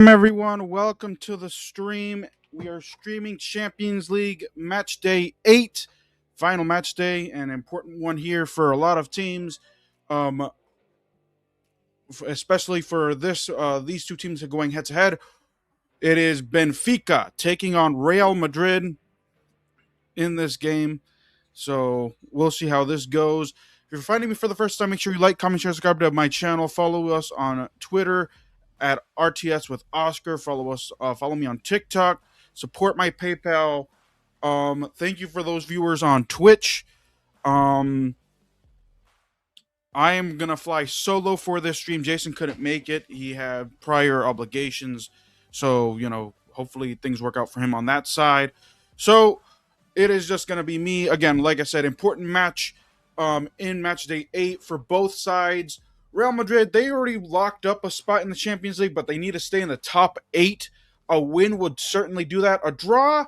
Everyone, welcome to the stream. We are streaming Champions League match day 8, final match day, an important one here for a lot of teams, um, especially for these two teams are going head to head. It is Benfica taking on Real Madrid in this game, so we'll see how this goes. If you're finding me for the first time, make sure you like, comment, share, subscribe to my channel. Follow us on Twitter at RTS with Oscar. Follow me on TikTok. Support my PayPal. Thank you for those viewers on Twitch. Um, I am gonna fly solo for this stream. Jason couldn't make it; he had prior obligations, so hopefully things work out for him on that side. So it is just gonna be me again. Like I said, important match in match day 8 for both sides. Real Madrid, they already locked up a spot in the Champions League, but they need to stay in the top 8. A win would certainly do that. A draw,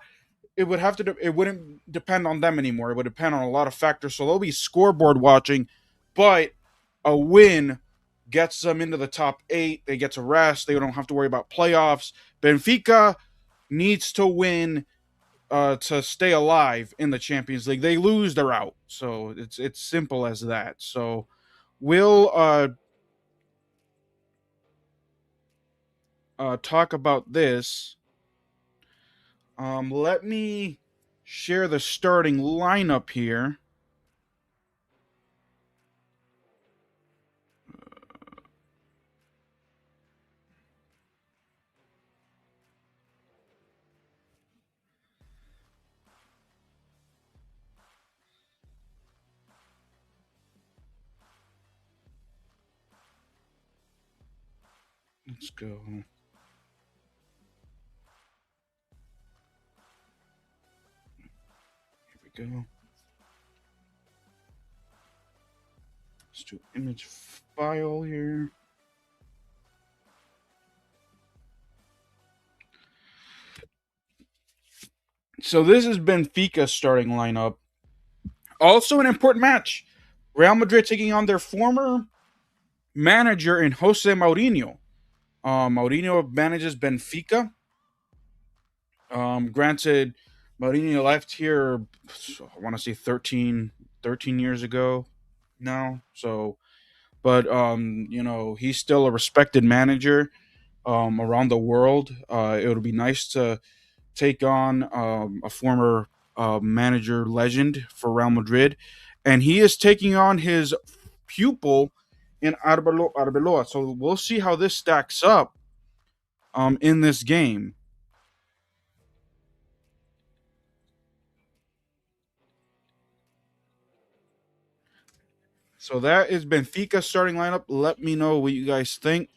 it wouldn't depend on them anymore. It would depend on a lot of factors. So they'll be scoreboard watching, but a win gets them into the top 8. They get to rest. They don't have to worry about playoffs. Benfica needs to win to stay alive in the Champions League. They lose, they're out. So it's simple as that. So we'll talk about this. Let me share the starting lineup here. Let's go. Here we go. Let's do image file here. So this is Benfica's starting lineup. Also an important match. Real Madrid taking on their former manager in Jose Mourinho. Mourinho manages Benfica. Granted, Mourinho left here, I want to say 13 years ago now. So, but he's still a respected manager around the world. It would be nice to take on a former manager legend for Real Madrid, and he is taking on his pupil in Arbeloa. So we'll see how this stacks up in this game. So that is Benfica starting lineup. Let me know what you guys think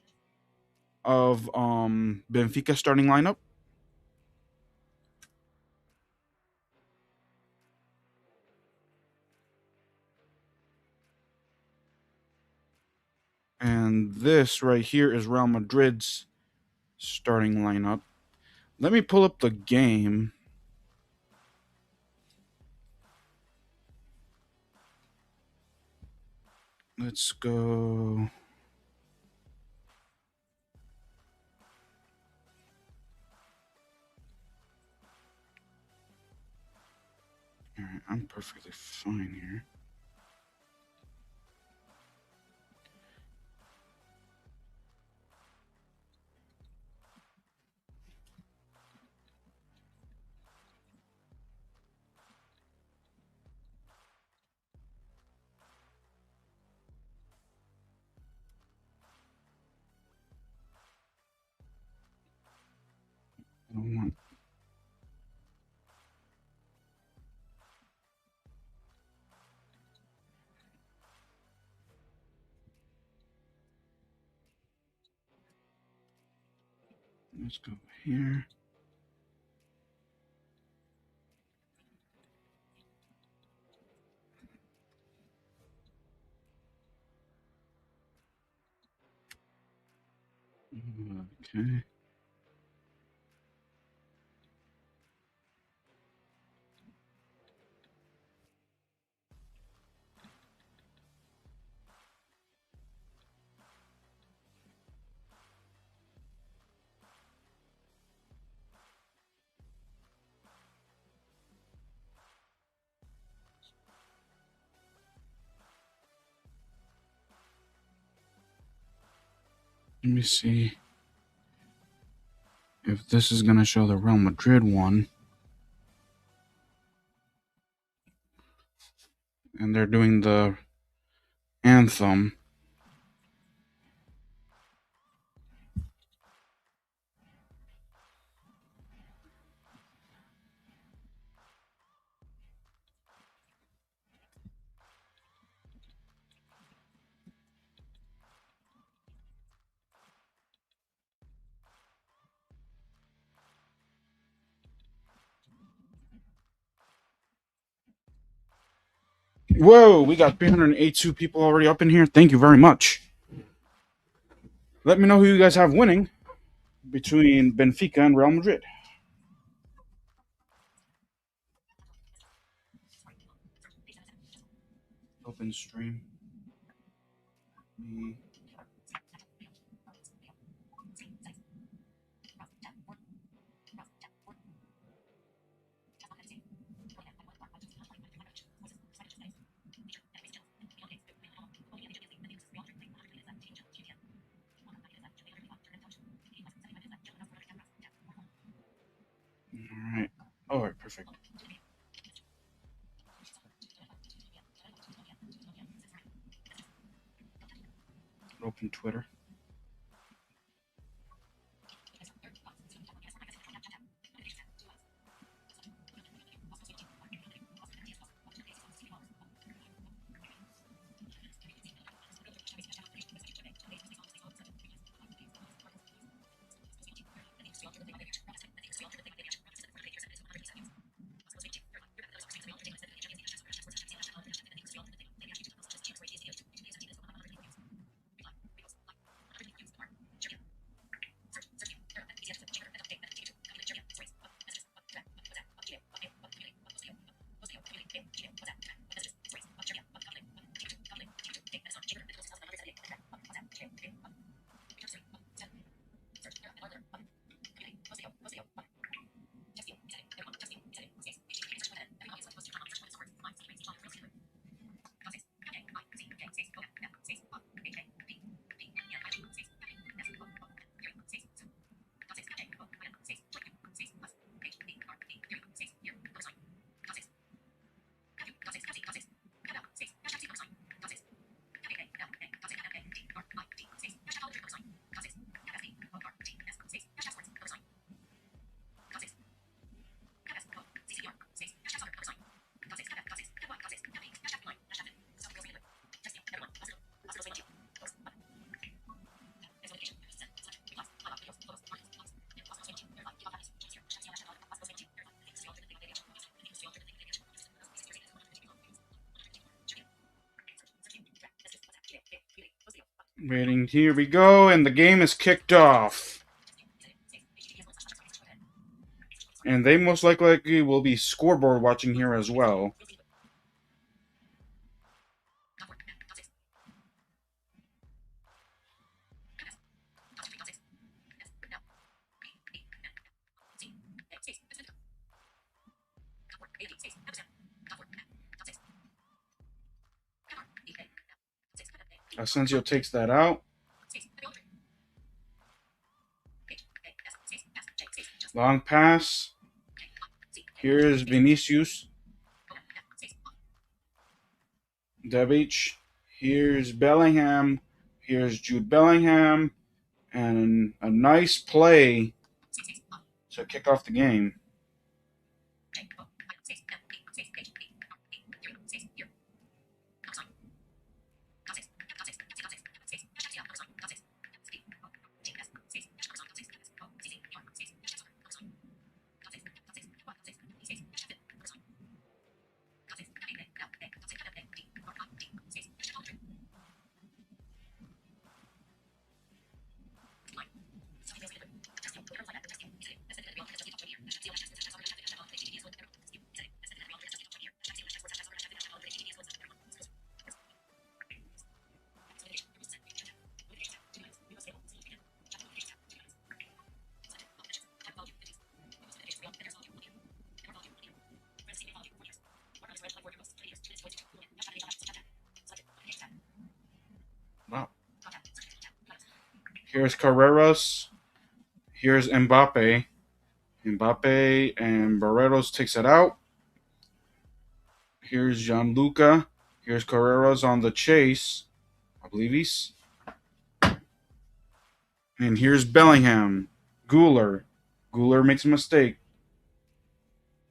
of Benfica starting lineup. And this right here is Real Madrid's starting lineup. Let me pull up the game. Let's go. All right, I'm perfectly fine here. I don't want. Let's go here. Okay. Let me see if this is going to show the Real Madrid one. And they're doing the anthem. Whoa, we got 382 people already up in here. Thank you very much. Let me know who you guys have winning between Benfica and Real Madrid. Open stream. Alright. Alright, perfect. Open Twitter. Waiting. Here we go, and the game is kicked off. And they most likely will be scoreboard watching here as well. Asensio takes that out. Long pass. Here's Vinicius. Devic. Here's Bellingham. Here's Jude Bellingham. And a nice play to kick off the game. Here's Carreras. Here's Mbappe. Mbappe and Barretos takes it out. Here's Gianluca. Here's Carreras on the chase. I believe he's. And here's Bellingham. Guler. Guler makes a mistake.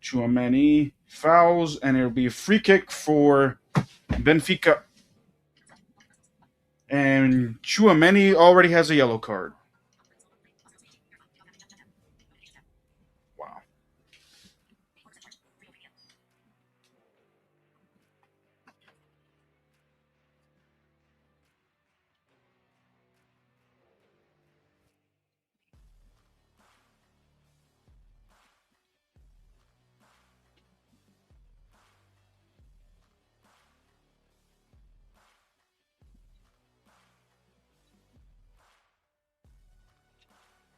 Chouameni fouls, and it'll be a free kick for Benfica. And Chouameni already has a yellow card. Wow.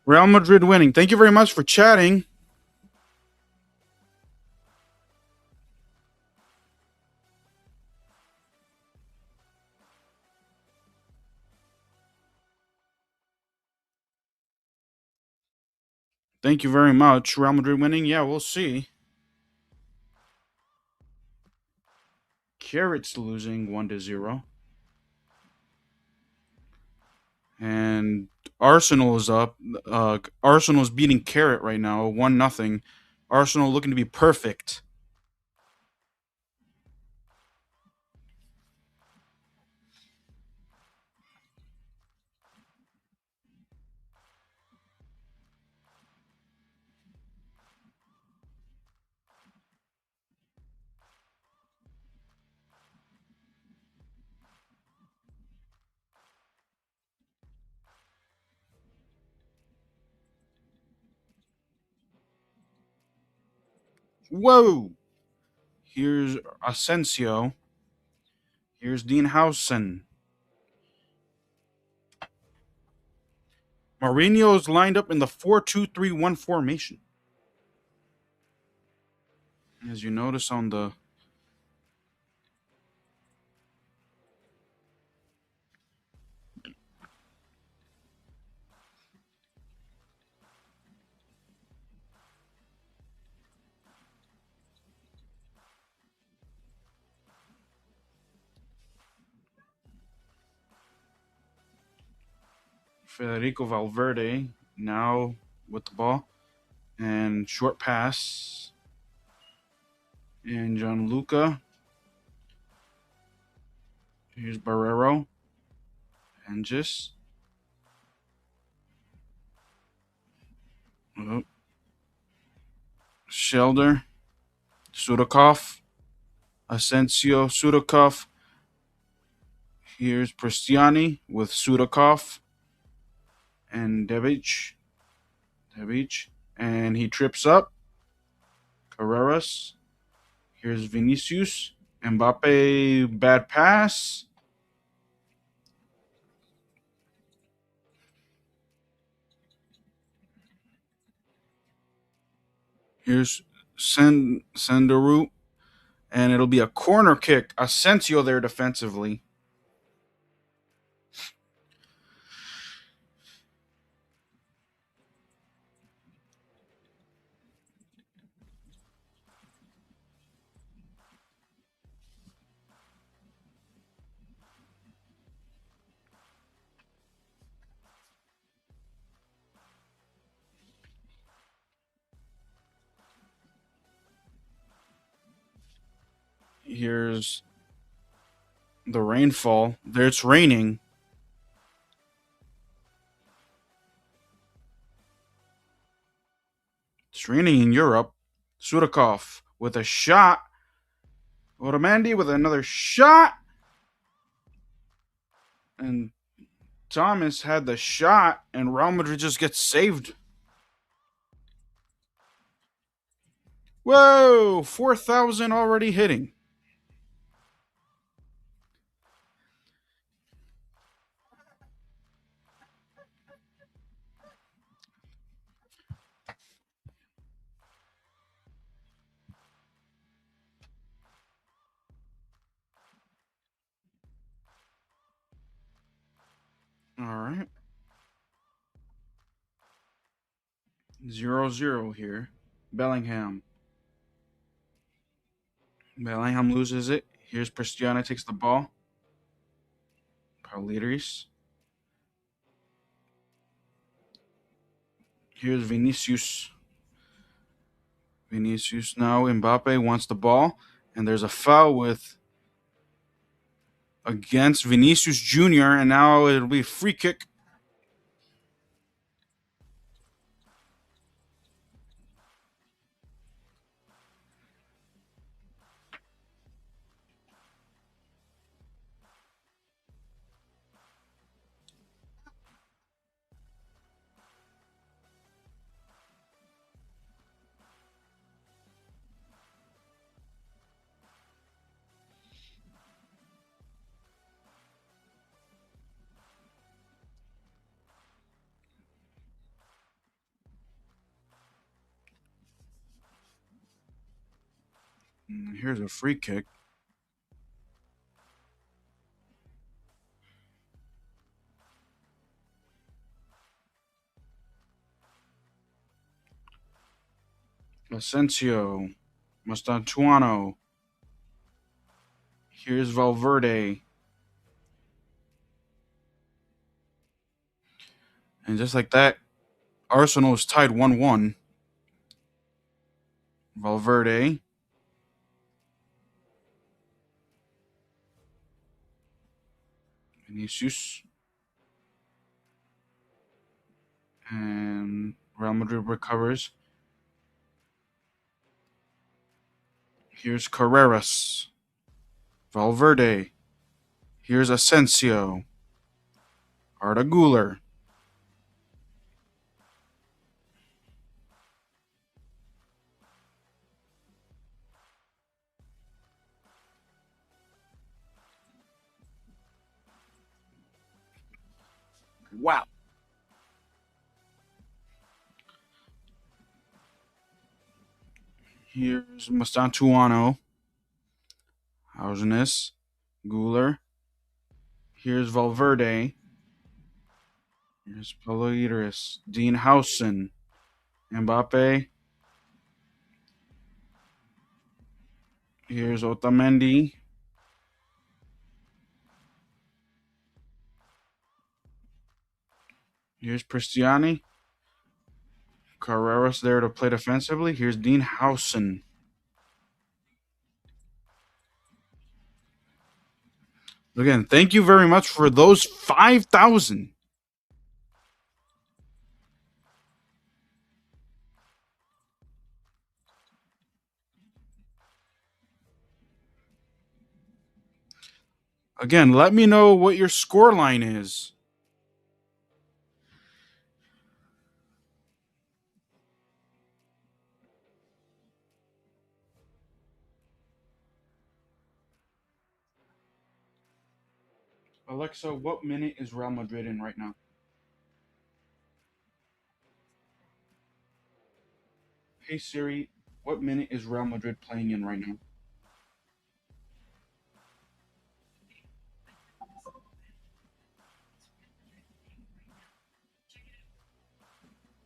Real Madrid winning. Thank you very much for chatting. Thank you very much. Real Madrid winning. Yeah, we'll see. Carrots losing 1-0. And Arsenal is up. Arsenal is beating Carrot right now, 1-0. Arsenal looking to be perfect. Whoa! Here's Asensio. Here's Dean Howson. Mourinho's lined up in the 4-2-3-1 formation. As you notice on the Federico Valverde now with the ball and short pass. And Gianluca. Here's Barrero. And just. Oh, Shelder. Sudakov. Asensio. Sudakov. Here's Pristiani with Sudakov. And Devic. And he trips up. Carreras. Here's Vinicius. Mbappe, bad pass. Here's Senderu. And it'll be a corner kick. Asensio there defensively. Here's the rainfall. There it's raining. It's raining in Europe. Sudakov with a shot. Otamendi with another shot. And Thomas had the shot, and Real Madrid just gets saved. Whoa! 4,000 already hitting. All right. 0-0 here. Bellingham. Bellingham loses it. Here's Cristiano takes the ball. Pauliris. Here's Vinicius. Vinicius now. Mbappé wants the ball. And there's a foul with against Vinicius Jr. And now it'll be a free kick. And here's a free kick. Asensio. Mastantuano. Here's Valverde. And just like that, Arsenal is tied 1-1. Valverde. Vinicius. And Real Madrid recovers. Here's Carreras. Valverde. Here's Asensio. Arda Güler. Wow. Here's Mastantuano. Hausenes. Güler. Here's Valverde. Here's Pauliris. Dean Housen. Mbappe. Here's Otamendi. Here's Cristiani. Carreras there to play defensively. Here's Dean Housen. Again, thank you very much for those 5,000. Again, let me know what your score line is. Alexa, what minute is Real Madrid in right now? Hey Siri, what minute is Real Madrid playing in right now?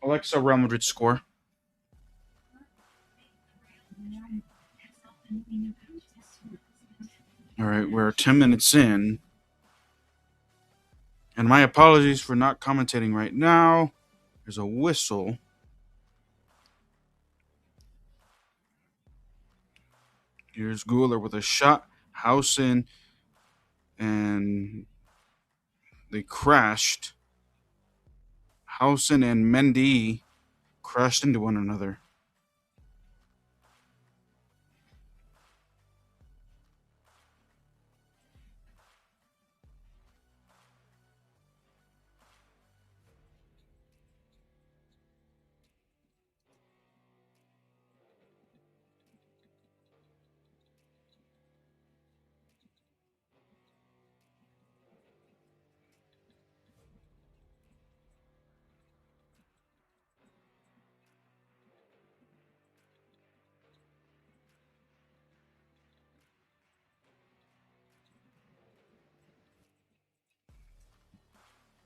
Alexa, Real Madrid score. All right, we're 10 minutes in. And my apologies for not commentating right now. There's a whistle. Here's Güler with a shot. Housen, and they crashed. Housen and Mendy crashed into one another.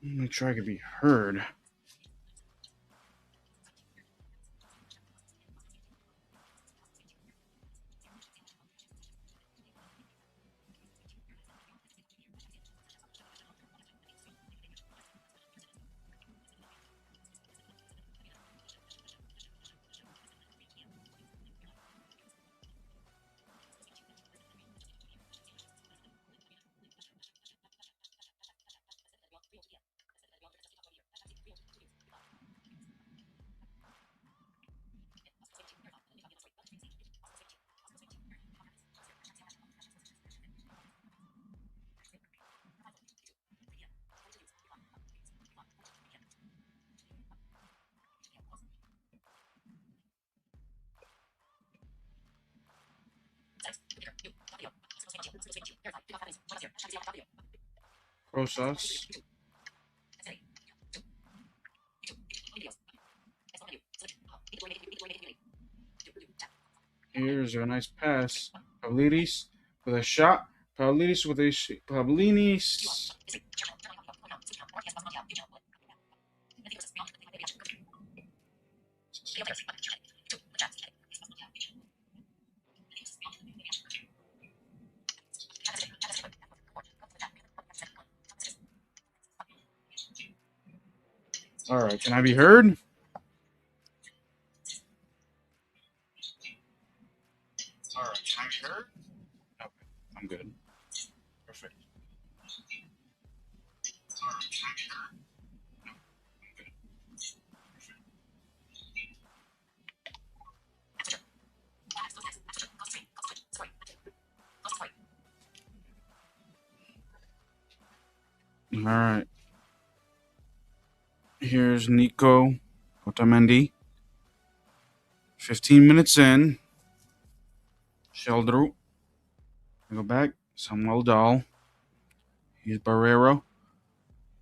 Make sure I can be heard. Rosas. Here's a nice pass. Pavlidis with a shot. Pavlidis with a Pavlidis. All right, can I be heard? All right, can I be heard? Okay, I'm good. Perfect. All right, can I be heard? No, I'm good. Perfect. All right. Here's Nico Otamendi. 15 minutes in. Sheldrew. Go back. Samuel Dahl. Here's Barrero.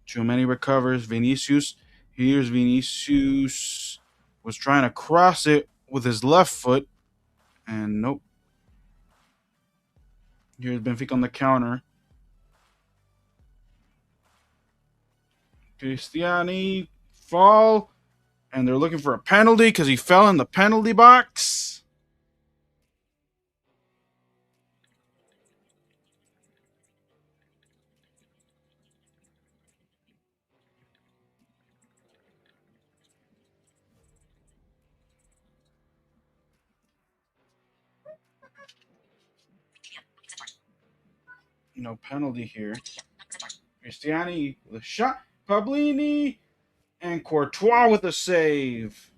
Tchouameni recovers. Vinicius. Here's Vinicius. Was trying to cross it with his left foot. And nope. Here's Benfica on the counter. Cristiani fall. And they're looking for a penalty because he fell in the penalty box. No penalty here. Cristiani with a shot. Pablini and Courtois with a save.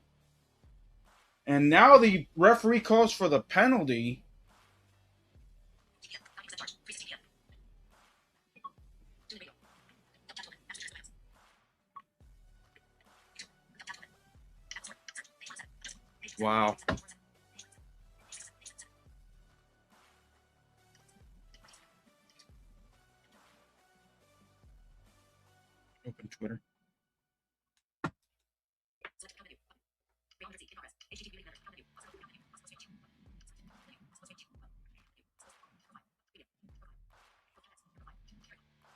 And now the referee calls for the penalty. Wow. Open Twitter.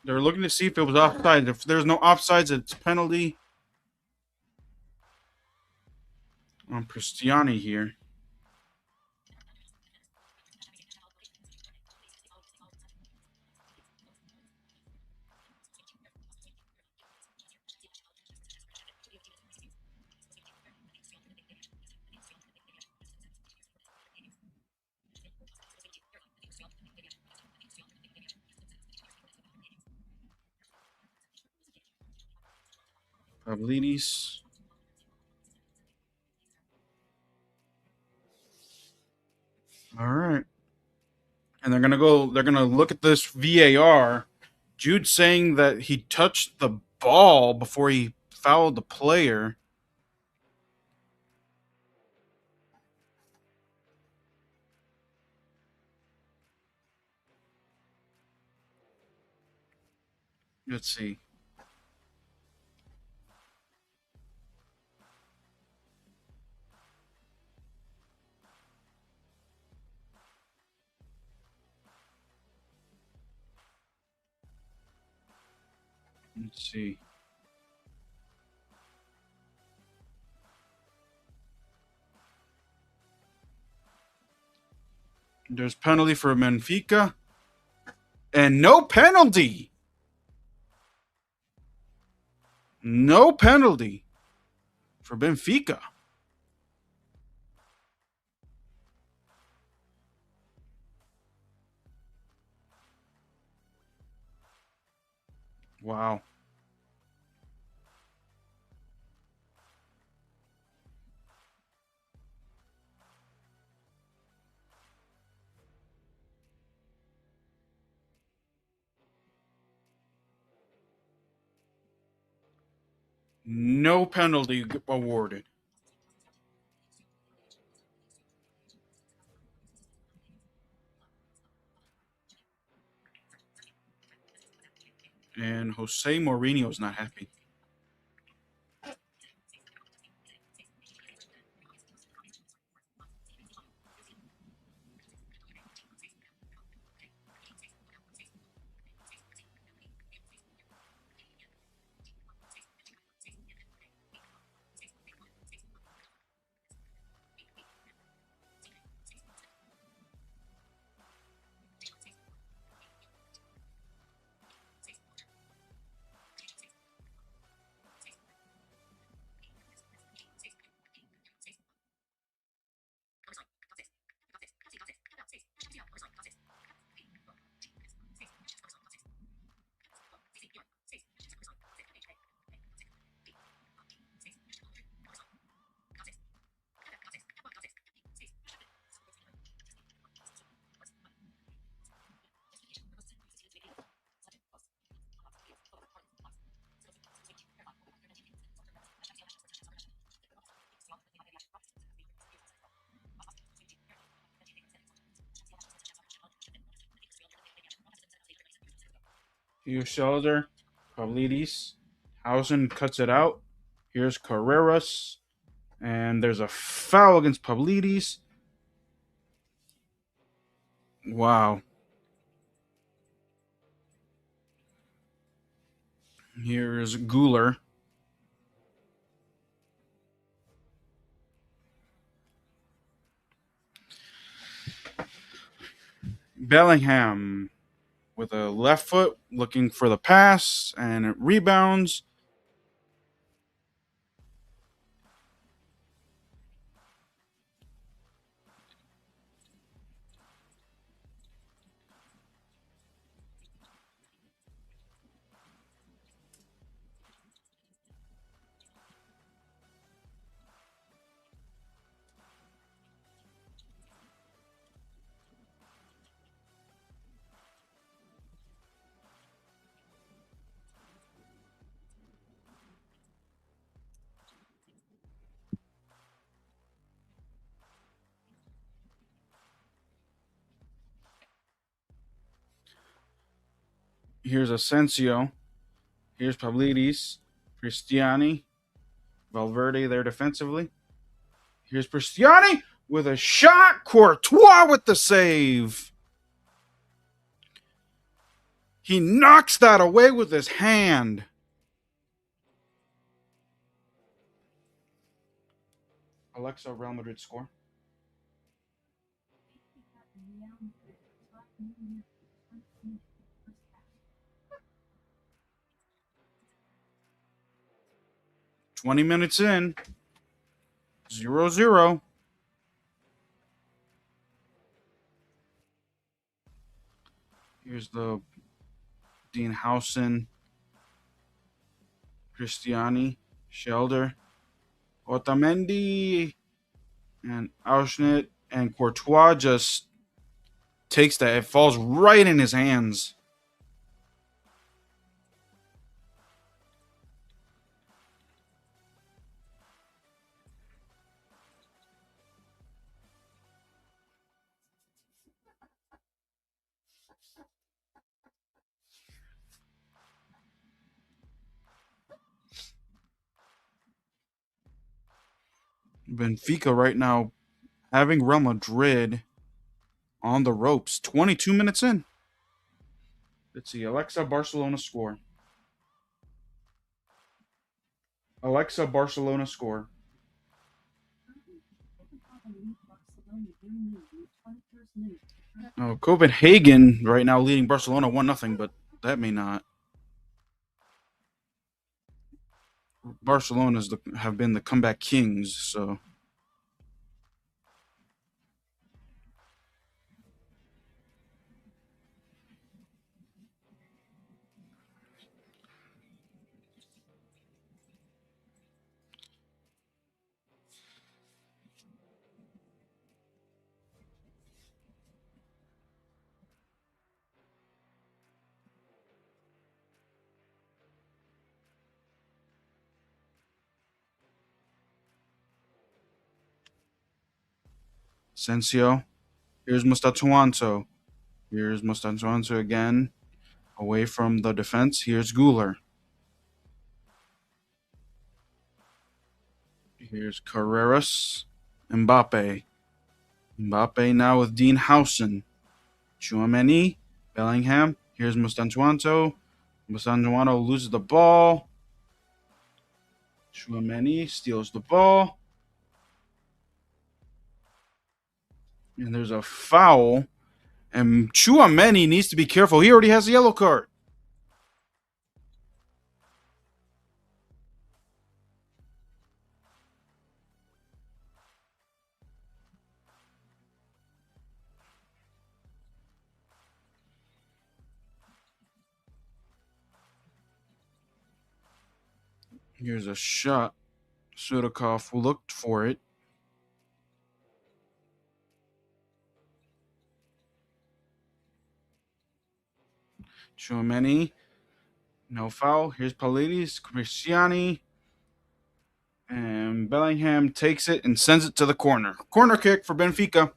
They're looking to see if it was offside. If there's no offsides, it's penalty on Cristiani here. Pavlidis. All right. And they're gonna look at this VAR. Jude saying that he touched the ball before he fouled the player. Let's see. Let's see. There's penalty for Benfica. And no penalty. No penalty for Benfica. Wow. No penalty awarded. And Jose Mourinho is not happy. Here's Shoulder, Pavlidis. Hausen cuts it out. Here's Carreras. And there's a foul against Pavlidis. Wow. Here's Guler. Bellingham with a left foot looking for the pass and it rebounds. Here's Asensio. Here's Pavlidis. Cristiani. Valverde there defensively. Here's Cristiani with a shot. Courtois with the save. He knocks that away with his hand. Alexa, Real Madrid score. "20 minutes in, 0-0. Here's the Dean Hausen, Cristiani, Shelder, Otamendi, and Auschnitt, and Courtois just takes that. It falls right in his hands. Benfica right now having Real Madrid on the ropes. 22 minutes in. Let's see. Alexa, Barcelona score. Alexa, Barcelona score. Oh, Copenhagen right now leading Barcelona 1-0, but that may not. Barcelona's have been the comeback kings, so Sensio. Here's Mustatuanto. Here's Mustatuanto again. Away from the defense, here's Guler. Here's Carreras. Mbappe. Mbappe now with Dean Howson. Chouameni. Bellingham. Here's Mustantuanto. Mustantuanto loses the ball. Chouameni steals the ball. And there's a foul. And Chouameni needs to be careful. He already has a yellow card. Here's a shot. Sudakov looked for it. Chouameni. No foul. Here's Paredes. Cristiani. And Bellingham takes it and sends it to the corner. Corner kick for Benfica.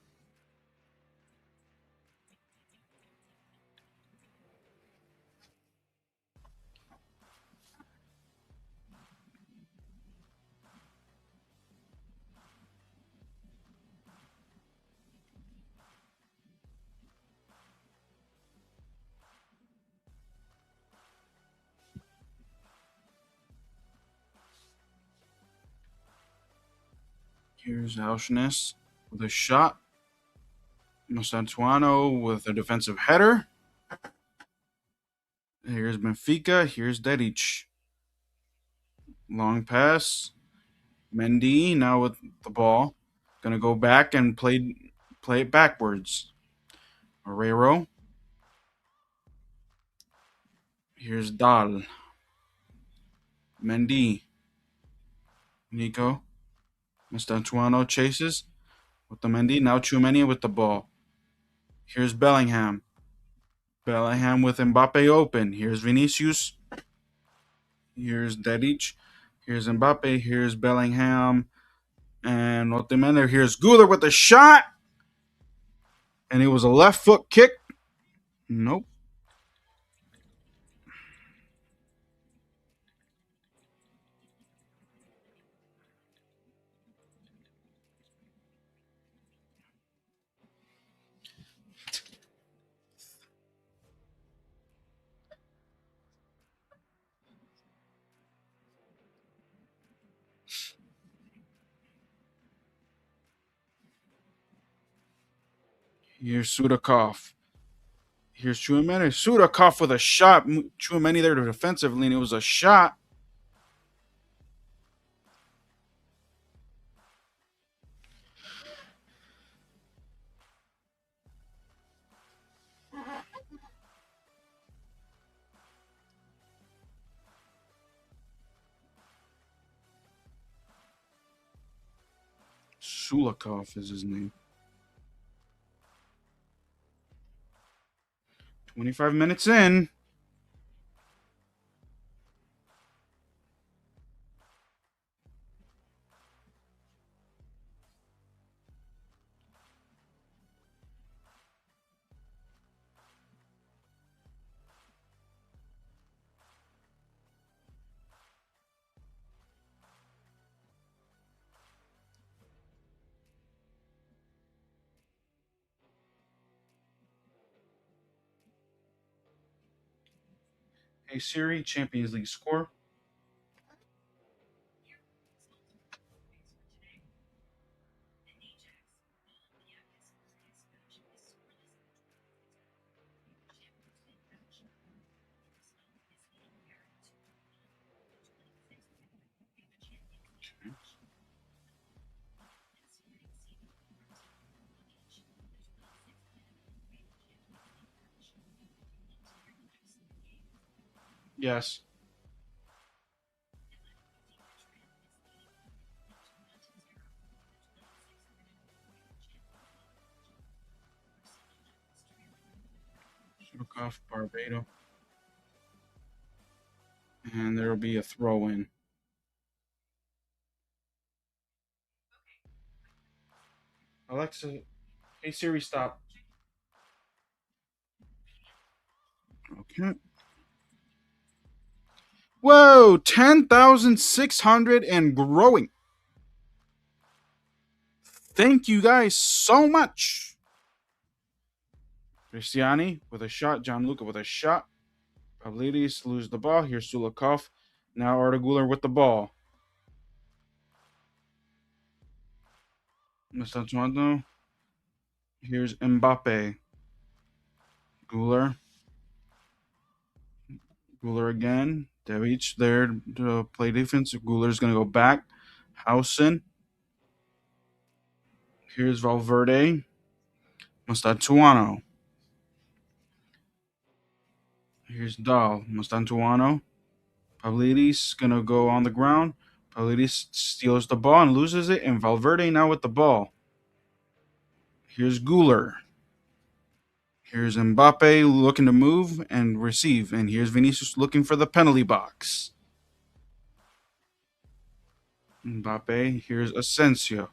Here's Auschness with a shot. Mosantuano with a defensive header. Here's Benfica. Here's Dedic. Long pass. Mendy now with the ball. Gonna go back and play it backwards. Herrero. Here's Dal. Mendy. Nico. Mostantuano chases with the Mendy. Now Chouameni with the ball. Here's Bellingham. Bellingham with Mbappe open. Here's Vinicius. Here's Dedic. Here's Mbappe. Here's Bellingham. And Otamendi. Here's Guler with the shot. And it was a left foot kick. Nope. Here's Sudakov. Here's Chouameni. Sudakov with a shot. Chouameni there defensively, and it was a shot. Sulikov is his name. 25 minutes in. Hey Siri, Champions League score. Yes. Sulikov, Barbado. And there will be a throw in. Alexa, hey Siri, stop. Okay. Whoa, 10,600 and growing. Thank you guys so much. Cristiani with a shot. Gianluca with a shot. Pavlidis lose the ball. Here's Sulikov. Now Arda Guler with the ball. Mr. Toronto. Here's Mbappe. Guler. Guler again. Devic there to play defense. Guler's going to go back. Hausen. Here's Valverde. Mastantuano. Here's Dahl. Mastantuano. Pavlidis going to go on the ground. Pavlidis steals the ball and loses it. And Valverde now with the ball. Here's Guler. Here's Mbappe looking to move and receive. And here's Vinicius looking for the penalty box. Mbappe. Here's Asensio.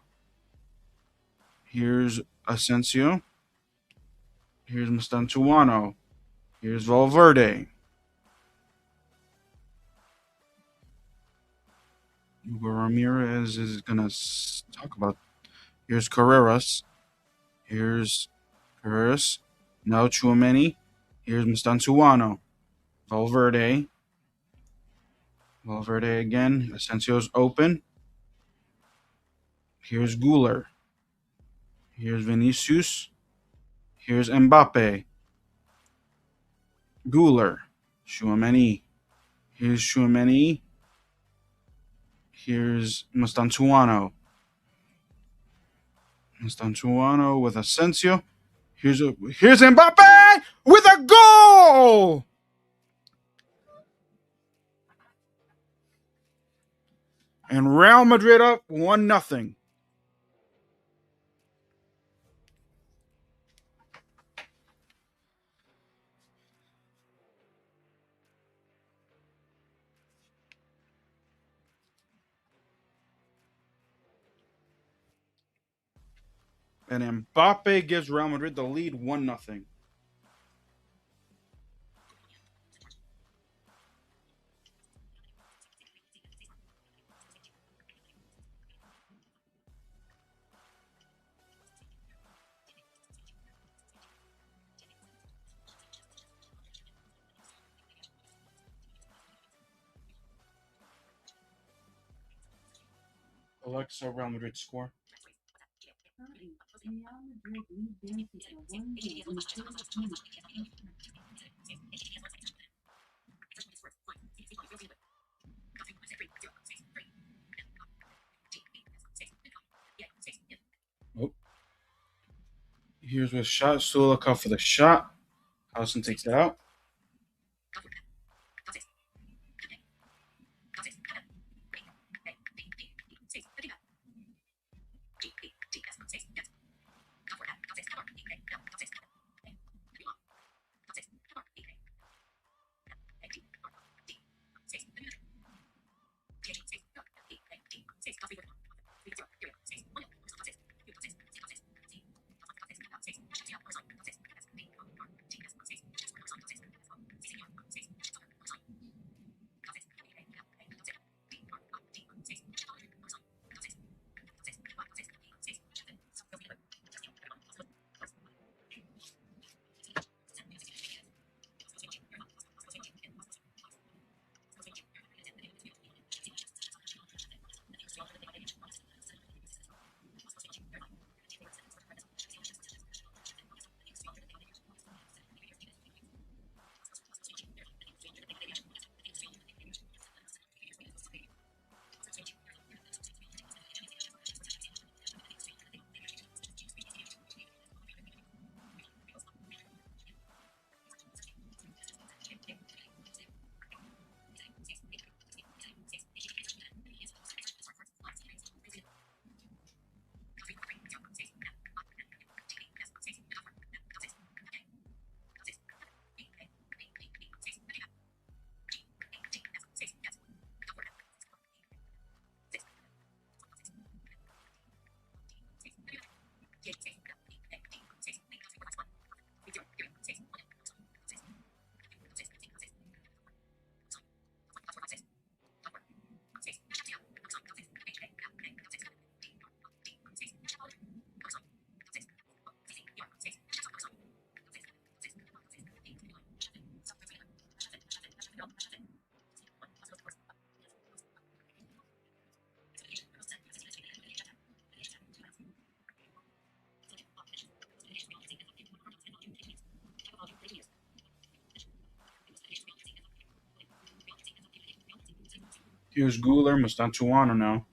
Here's Asensio. Here's Mastantuano. Here's Valverde. Hugo Ramirez is going to talk about. Here's Carreras. Here's Carreras. Now Tchouameni. Here's Mastantuano. Valverde. Valverde again. Asensio's open. Here's Guler. Here's Vinicius. Here's Mbappe. Guler. Tchouameni. Here's Tchouameni. Here's Mastantuano. Mastantuano with Asensio. Here's Mbappe with a goal! And Real Madrid up 1-0. And Mbappe gives Real Madrid the lead 1-0. Alexa, Real Madrid score. Oh. Here's with shot. Sulikov for the shot. Hausen takes it out. Here's Guler, Mustantuano now.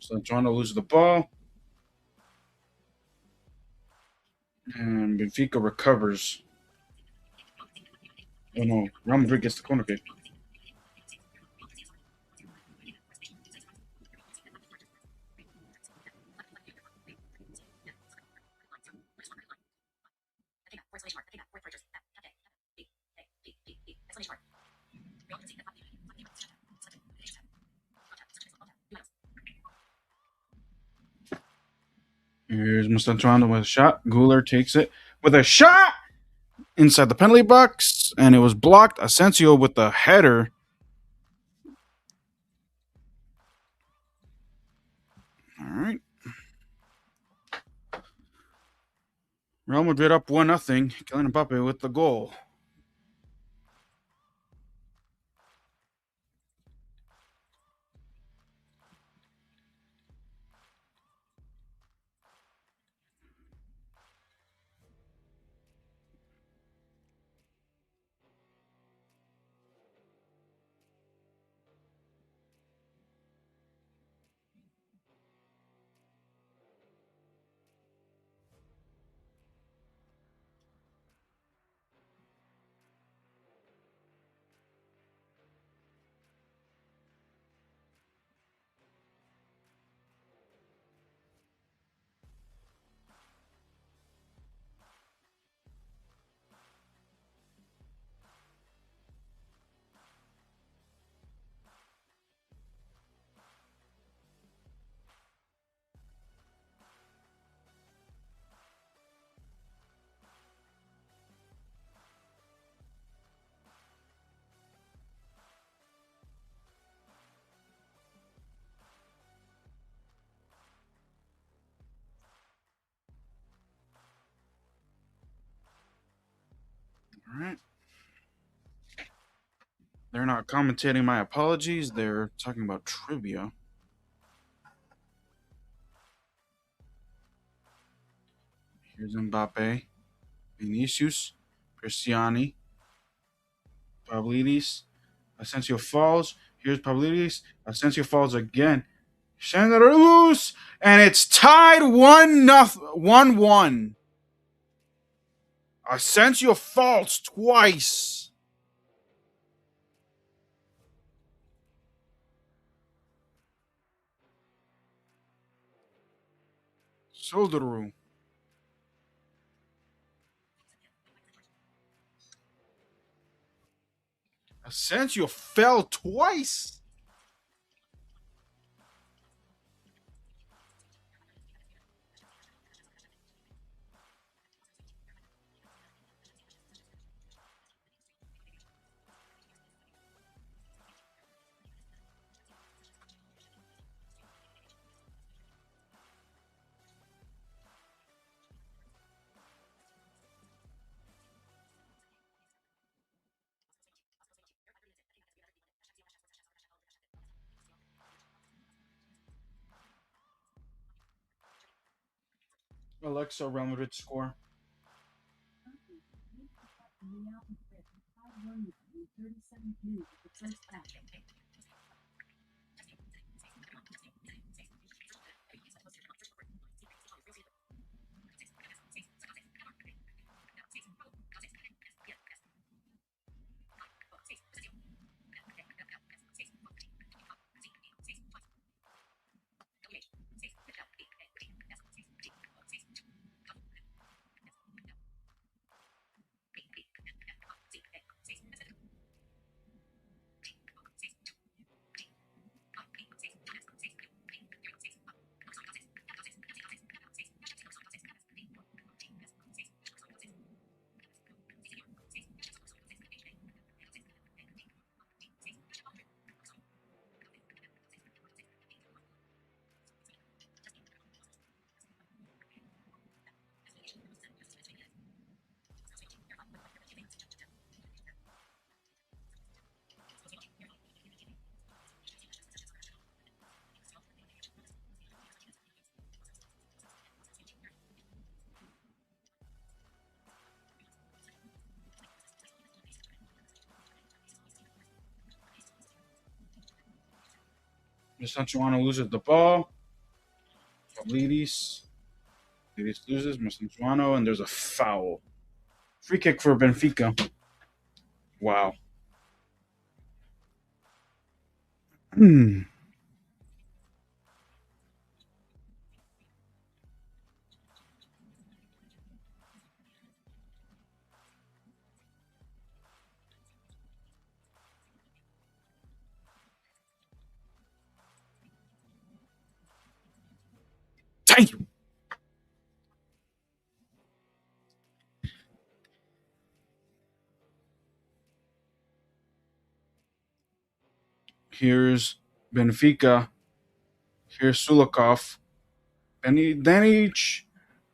Mustantuano loses the ball. And Benfica recovers. Oh no, Real Madrid gets the corner kick. Here's Mustantuano with a shot. Guler takes it with a shot inside the penalty box, and it was blocked. Asensio with the header. All right. Real Madrid up 1-0. Kylian Mbappé with the goal. All right. They're not commentating my apologies. They're talking about trivia. Here's Mbappe, Vinicius, Cristiani, Pavlidis. Asensio falls. Here's Pavlidis. Asensio falls again. Shandarus, and it's tied 1-1. Asensio falls twice. Solderu. Asensio fell twice. Alexa, Real Madrid score. Masantuano loses the ball. Pavlidis. Pavlidis loses. Masantuano, and there's a foul. Free kick for Benfica. Wow. Hmm. Damn. Here's Benfica. Here's Sulikov. Danic.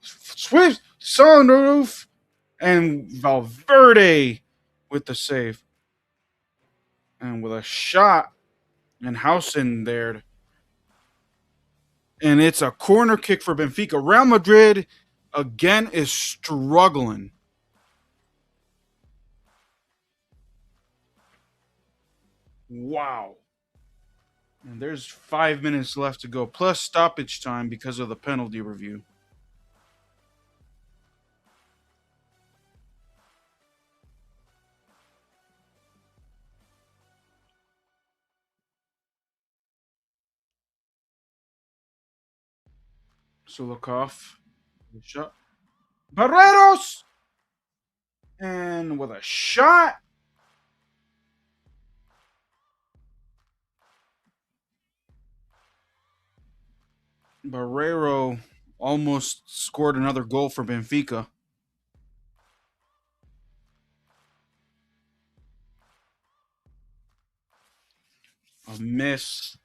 Swift. Sunroof. And Valverde with the save. And with a shot. And Hausen there. And it's a corner kick for Benfica. Real Madrid again is struggling. Wow. And there's 5 minutes left to go, plus stoppage time because of the penalty review. Sulikov. Shot. Barreros! And with a shot. Barrero almost scored another goal for Benfica. A miss.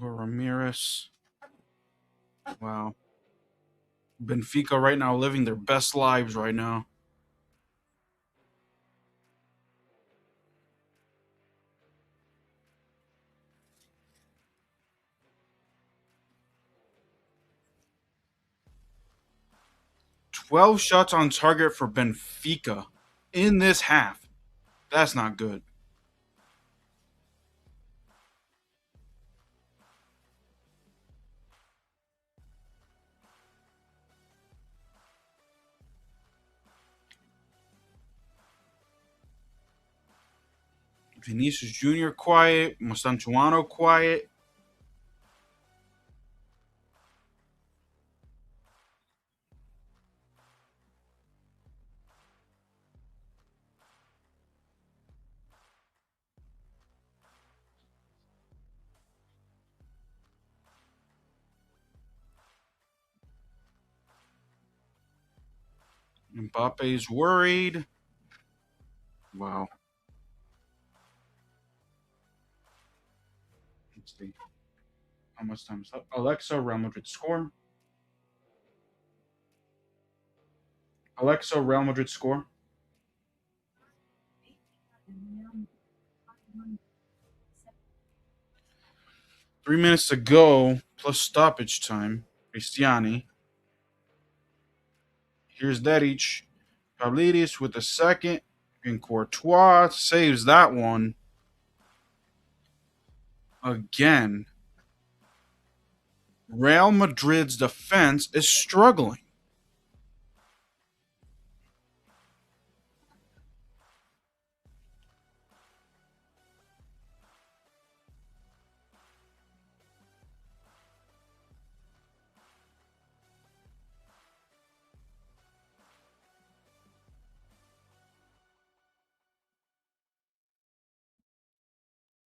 Ramirez. Wow. Benfica right now living their best lives right now. Twelve shots on target for Benfica in this half. That's not good. Vinicius Jr. quiet. Mastantuano quiet. Mbappe's worried. Wow. Let's see. How much time is up? Alexa, Real Madrid score. Alexa, Real Madrid score. 3 minutes to go, plus stoppage time. Cristiani. Here's Dedic. Pavlidis with the second. And Courtois saves that one. Again. Real Madrid's defense is struggling.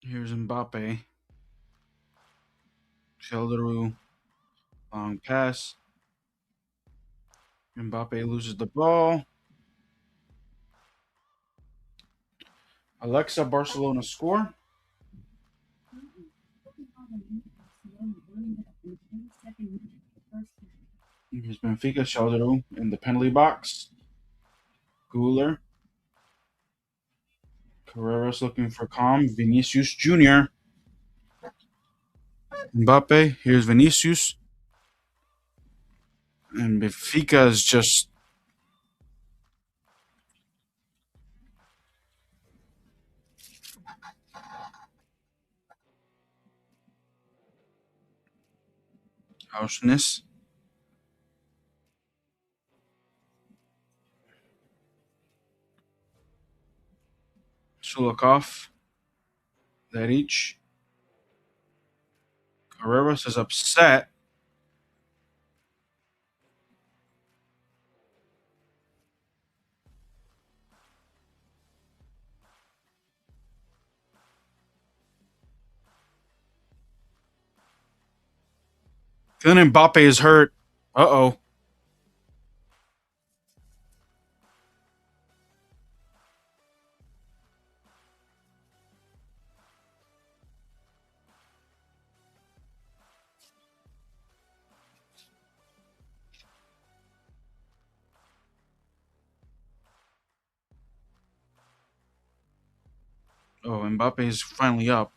Here's Mbappe. Sheldon, long pass. Mbappe loses the ball. Alexa, Barcelona score. Here's Benfica, Sheldon in the penalty box. Guler. Carreras looking for calm. Vinicius Jr. Mbappe. Here's Vinicius. And Benfica is just harshness. Sulikov. Veric. Carreras is upset. Then Mbappe is hurt. Uh oh. Oh, Mbappe is finally up.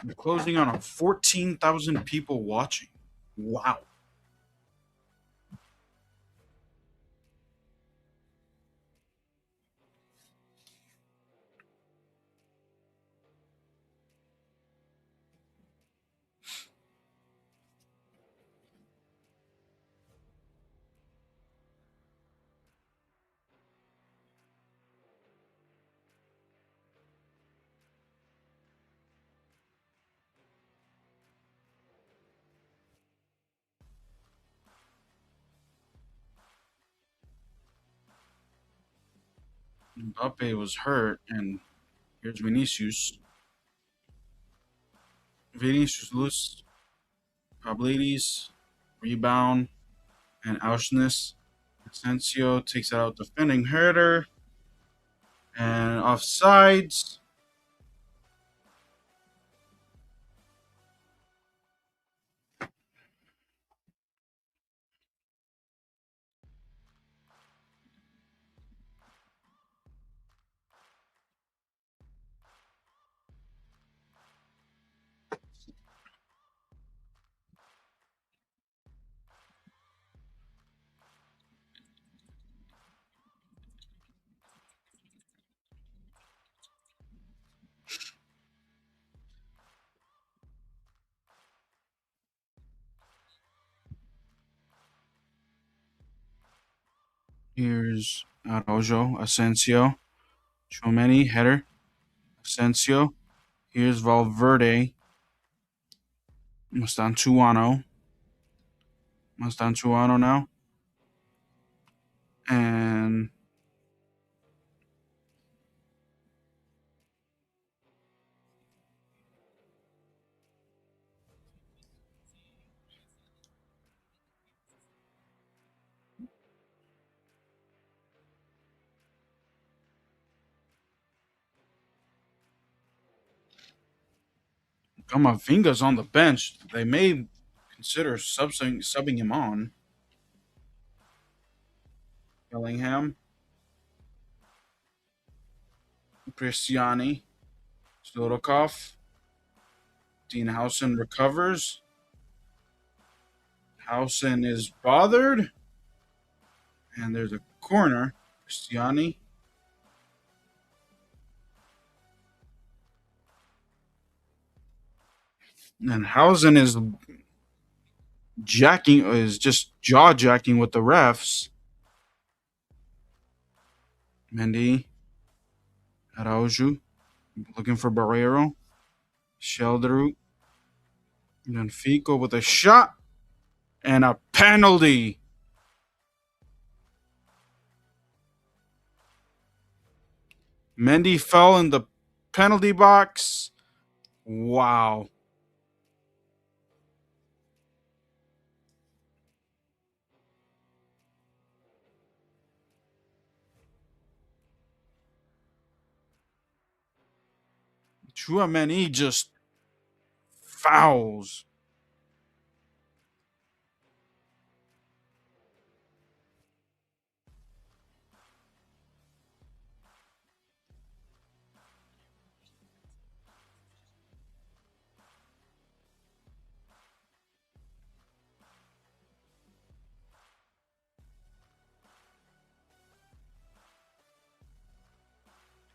We're closing on a 14,000 people watching. Wow. Mbappe was hurt, and here's Vinicius. Vinicius loose. Pablides, rebound, and Auschness. Asensio takes out defending header, and offsides. Here's Araujo, Asensio, Chomeni, header, Asensio. Here's Valverde, Mustantuano. Mustantuano now. And Kamavinga's on the bench. They may consider subbing him on. Bellingham, Cristiani, Stodokov, Dean Housen recovers. Housen is bothered. And there's a corner. Cristiani. And Housen is just jaw jacking with the refs. Mendy, Araujo, looking for Barrero, Sheldrew, and Fico with a shot and a penalty. Mendy fell in the penalty box. Wow. Chouameni just fouls.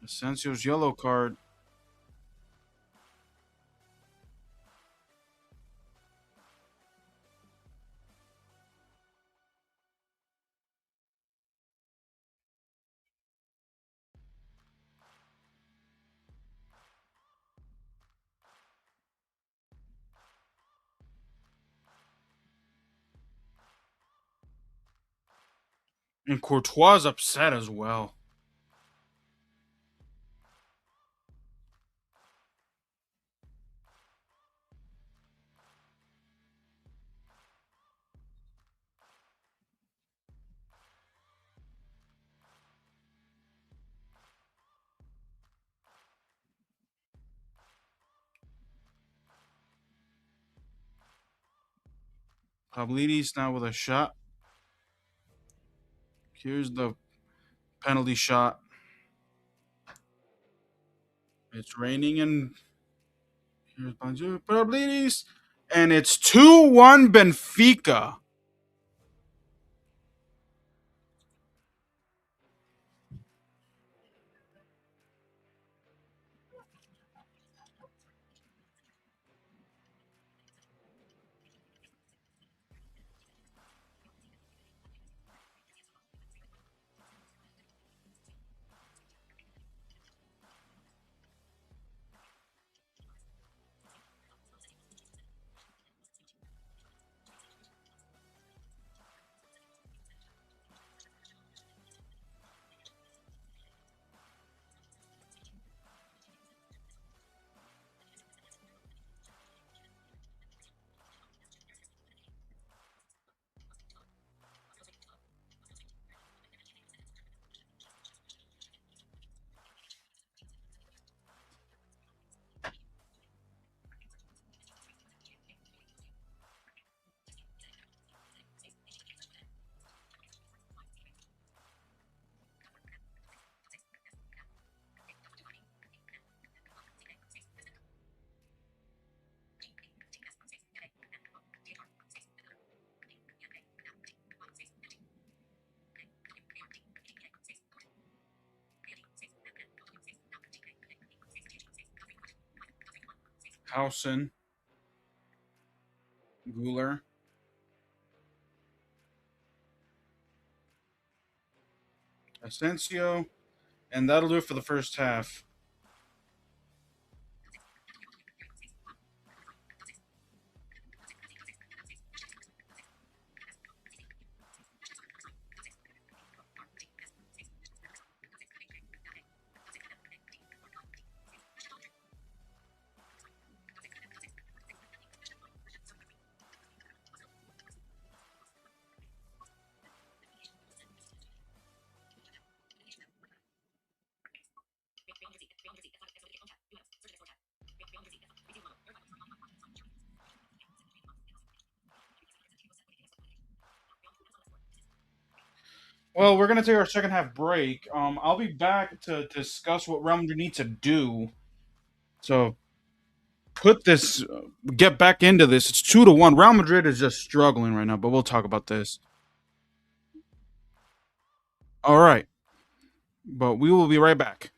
Asensio's yellow card. And Courtois upset as well. Pavlidis now with a shot. Here's the penalty shot. It's raining and here's Pavlidis. And it's 2-1 Benfica. Hausen, Guler, Asensio, and that'll do it for the first half. Well, we're gonna take our second half break. I'll be back to discuss what Real Madrid needs to do. So get back into this. It's 2-1. Real Madrid is just struggling right now, but we'll talk about this. All right, but we will be right back.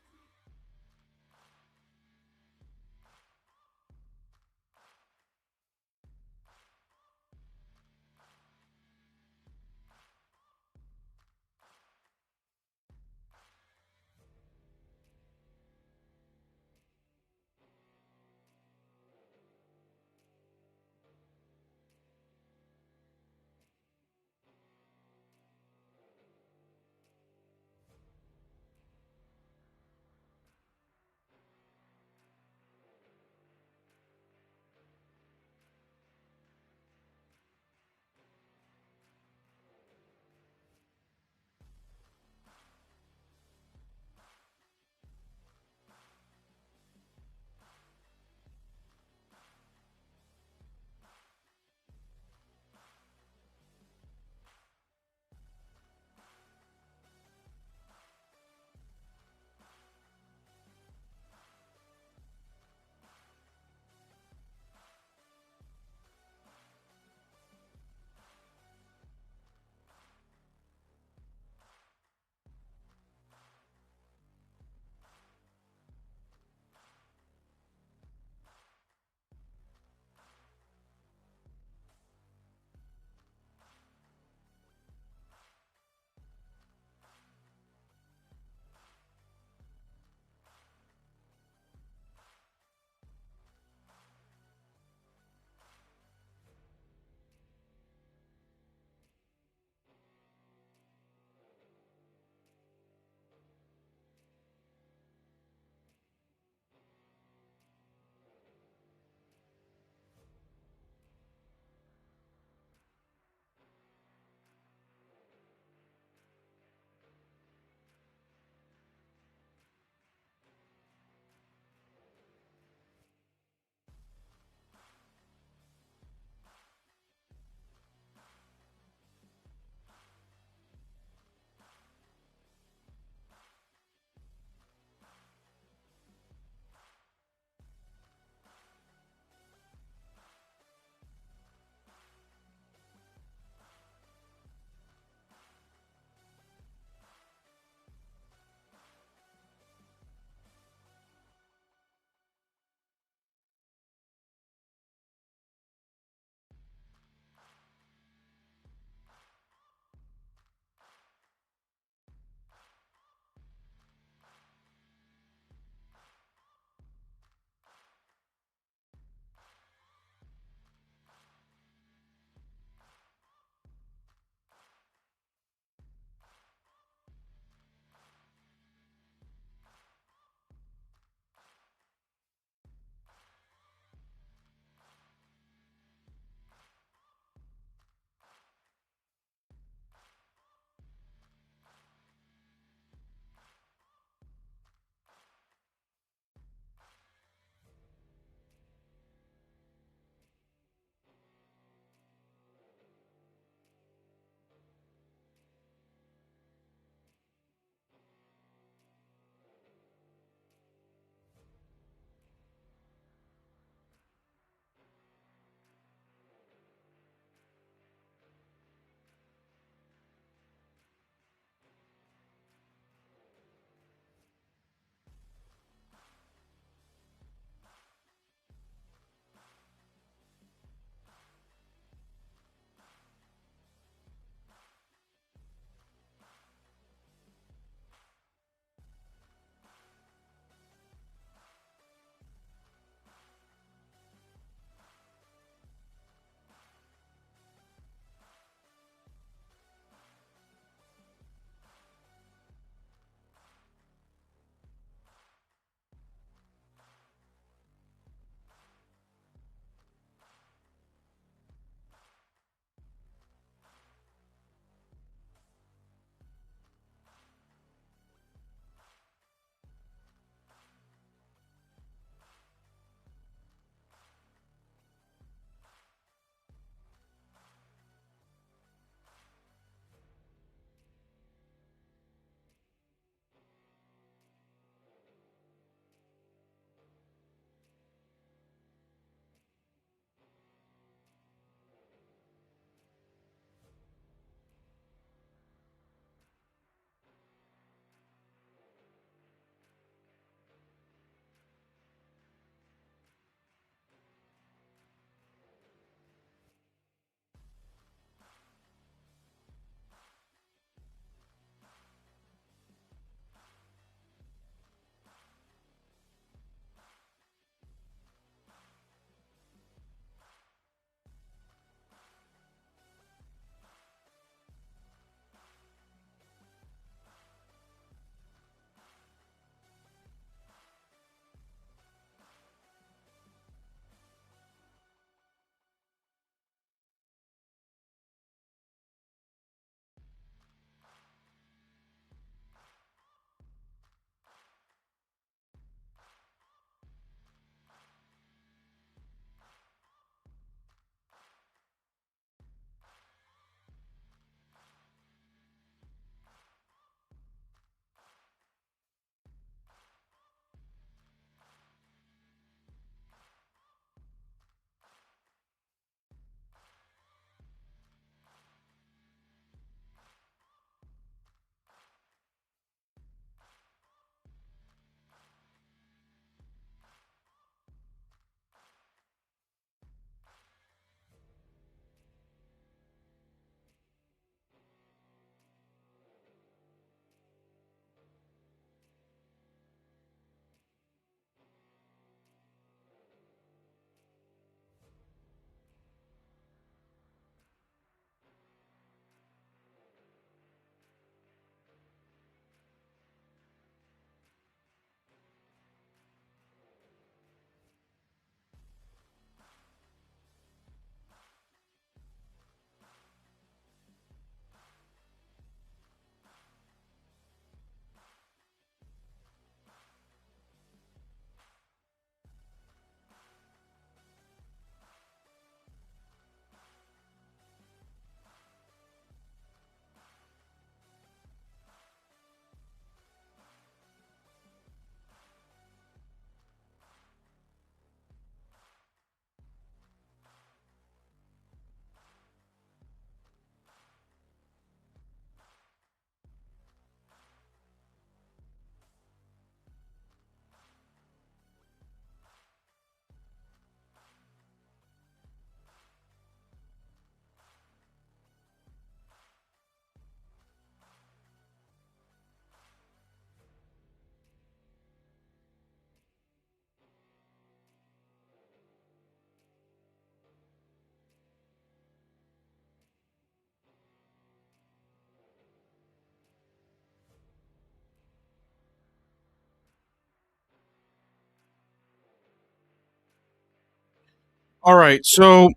All right, so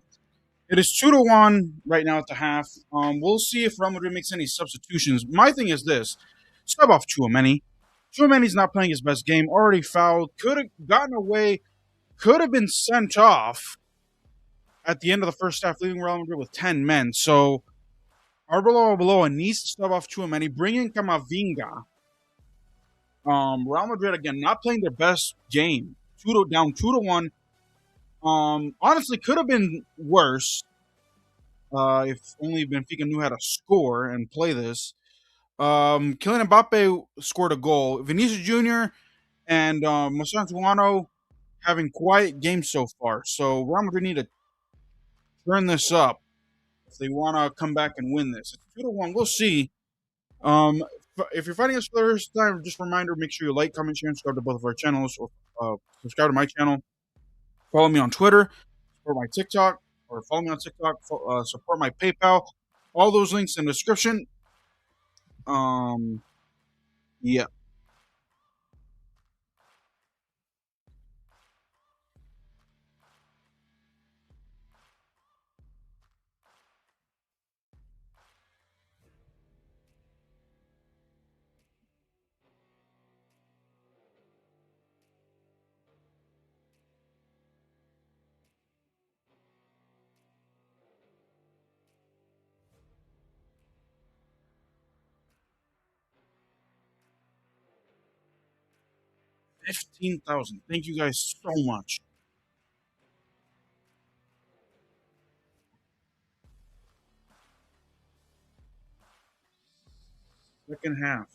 it is 2-1 right now at the half. We'll see if Real Madrid makes any substitutions. My thing is this: sub off Chouameni. Chouameni's not playing his best game. Already fouled. Could have gotten away. Could have been sent off at the end of the first half, leaving Real Madrid with 10 men. So Arbeloa needs to sub off Chouameni. Bring in Camavinga. Real Madrid again not playing their best game. Down 2-1. Honestly, could have been worse if only Benfica knew how to score and play this. Kylian Mbappe scored a goal. Vinicius Jr. and Massantuano having quiet games so far. So Real Madrid need to turn this up if they want to come back and win this. It's 2-1. We'll see. If you're finding us for the first time, just a reminder: make sure you like, comment, share, and subscribe to both of our channels, or subscribe to my channel. Follow me on Twitter, support my TikTok, or follow me on TikTok. Support my PayPal. All those links in the description. Um, yeah, 15,000. Thank you guys so much. Second half.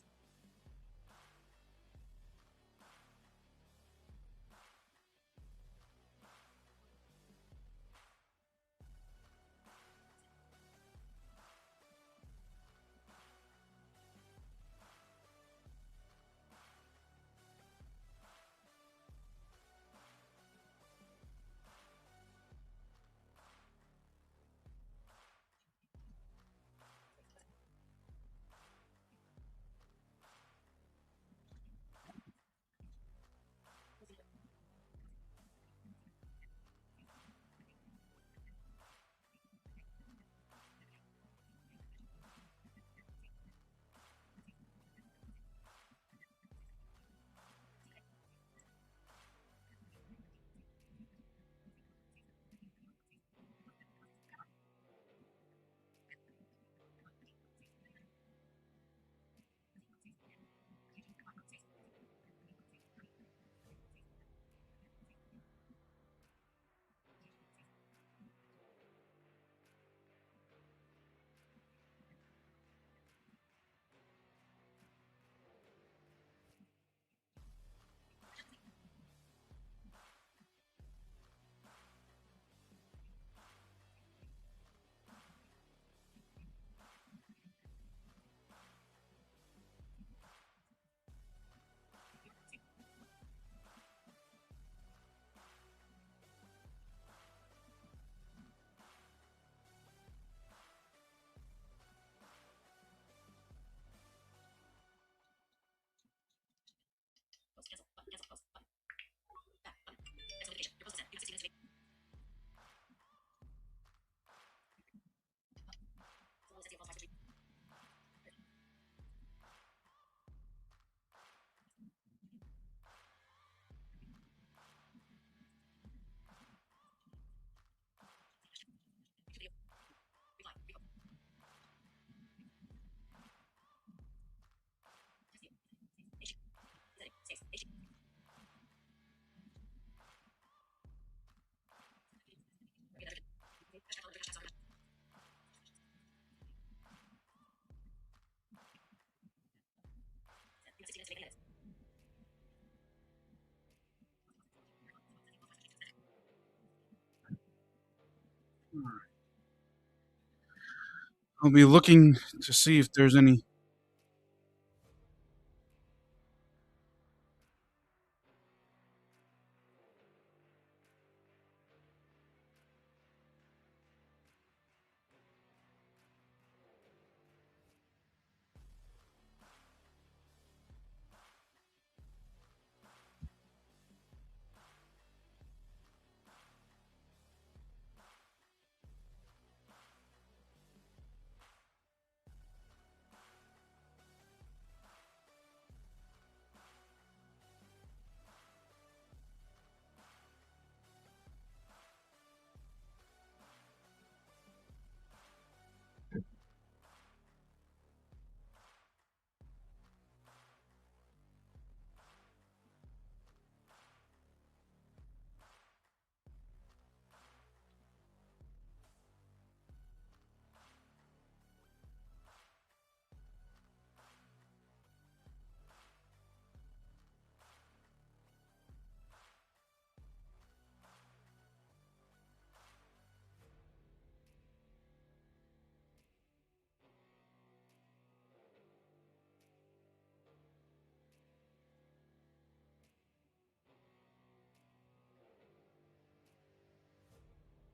I'll be looking to see if there's any.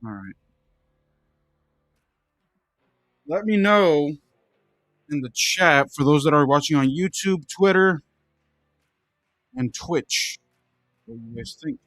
All right. Let me know in the chat for those that are watching on YouTube, Twitter, and Twitch. What do you guys think?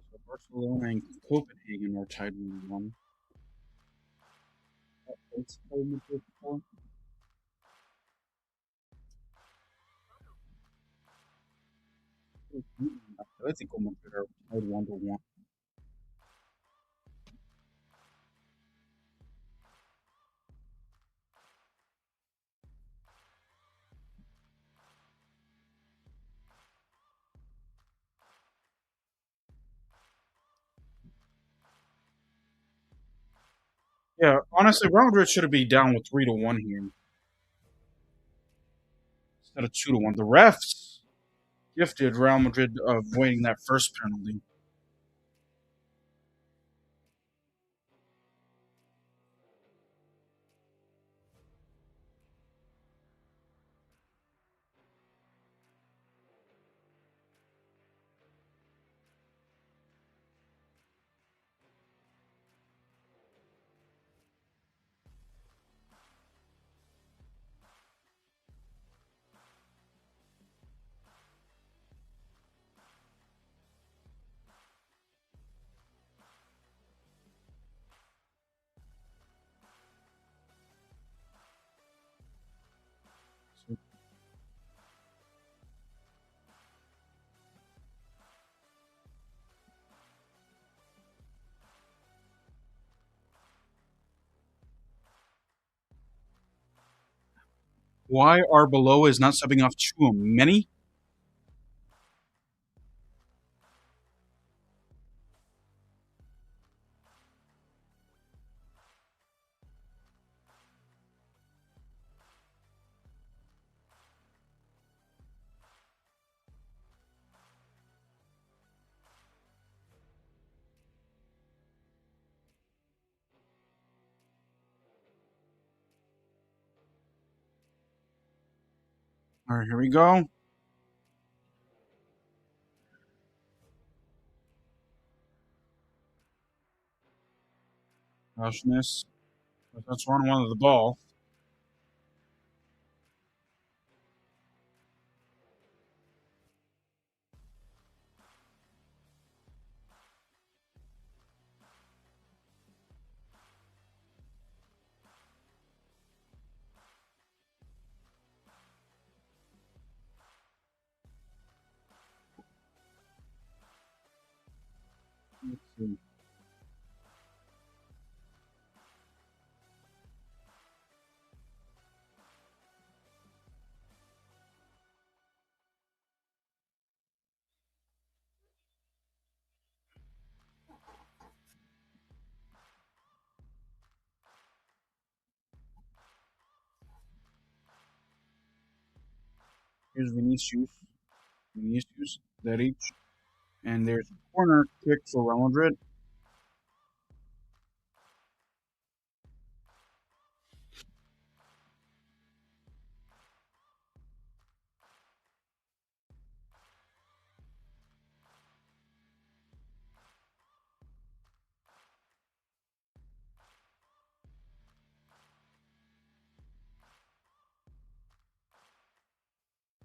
So Barcelona and Copenhagen are tied 1-1. It's Atletico Madrid are tied 1-1. Yeah, honestly, Real Madrid should be down with 3-1 here instead of 2-1. The refs gifted Real Madrid avoiding that first penalty. So why Arbeloa is not subbing off Chouameni? All right, here we go. Harshness. That's 1-1 of the ball. Let's see. Here's Vinicius. Vinicius, Deric. And there's a corner kick for Real Madrid.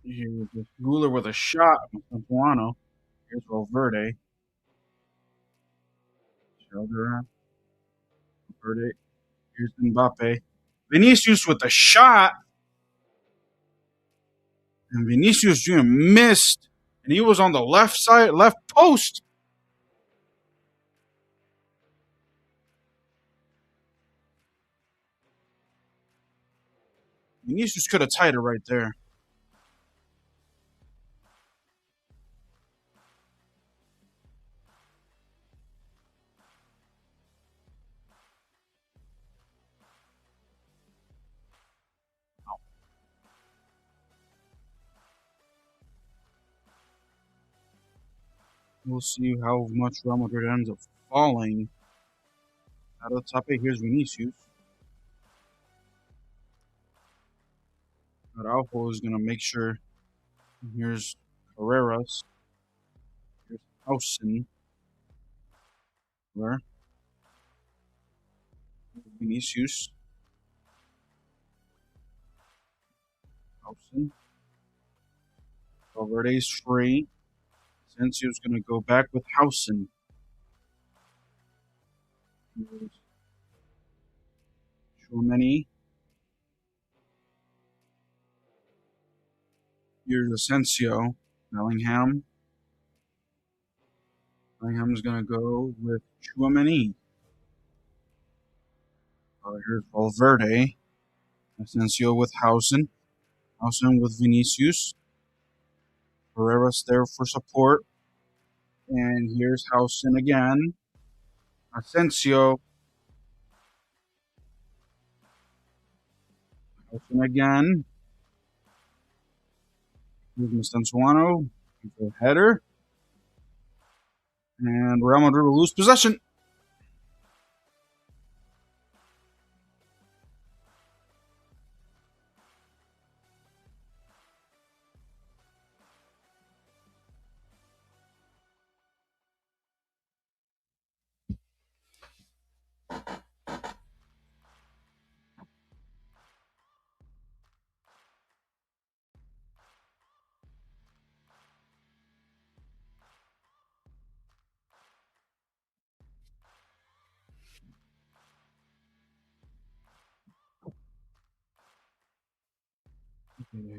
Here's Guler with a shot from Santuano. Here's Valverde. Shoulder. Valverde. Here's Mbappe. Vinicius with a shot. And Vinicius Jr. missed. And he was on the left side, left post. Vinicius could have tied it right there. We'll see how much Real Madrid ends up falling. Out of the top eight, here's Vinicius. Araujo is going to make sure. Here's Carreras. Here's Hausen. There. Vinicius. Hausen. Valverde's free. Asensio's going to go back with Hausen. Here's Chouameni. Here's Asensio. Bellingham. Bellingham's going to go with Chouameni. Here's Valverde. Asensio with Hausen. Hausen with Vinicius. Herrera's there for support. And here's Hausen again. Asensio. Hausen again. Here's Mastantuano. Here's a header. And Real Madrid will lose possession.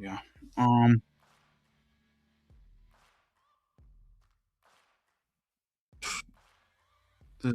Yeah. The,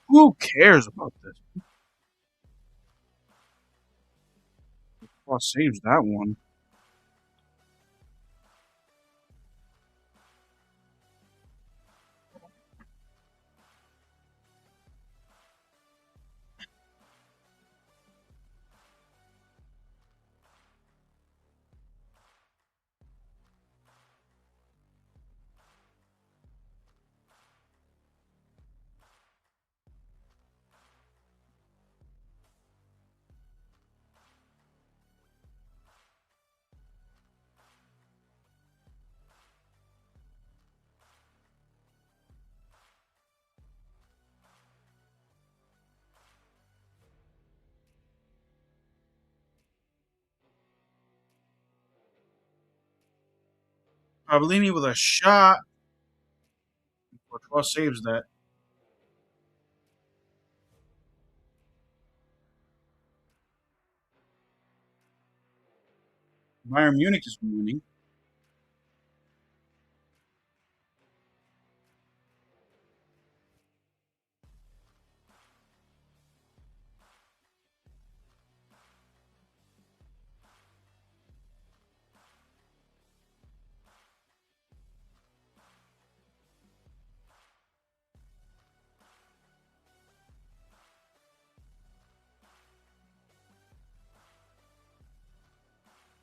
who cares about this? Oh, saves that one. Pablini with a shot. Courtois saves that. Bayern Munich is winning.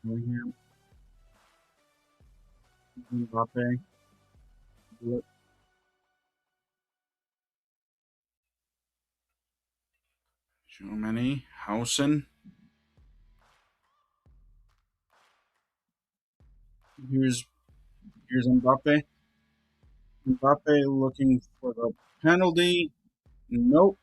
Bellingham. Mbappé. Chouameni. Hausen. Here's here's Mbappe. Mbappe looking for the penalty. Nope.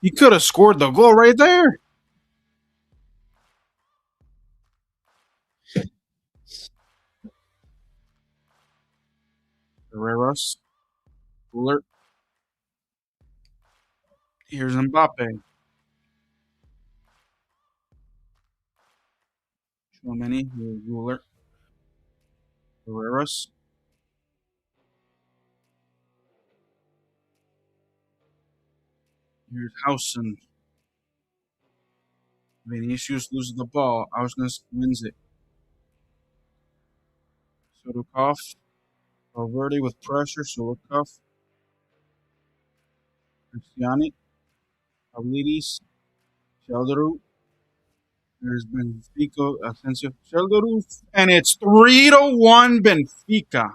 He could have scored the goal right there. Herreras. Ruler. Here's Mbappe. Chouameni. Here's Ruler. Herreras. Here's Housen. Vinicius loses the ball. Ausnes wins it. Sudukov. Valverde with pressure. Sudukov. Cristiani. Pavlidis. Shelderu. There's Benfica. Asensio. Shelderu. And it's 3-1 Benfica.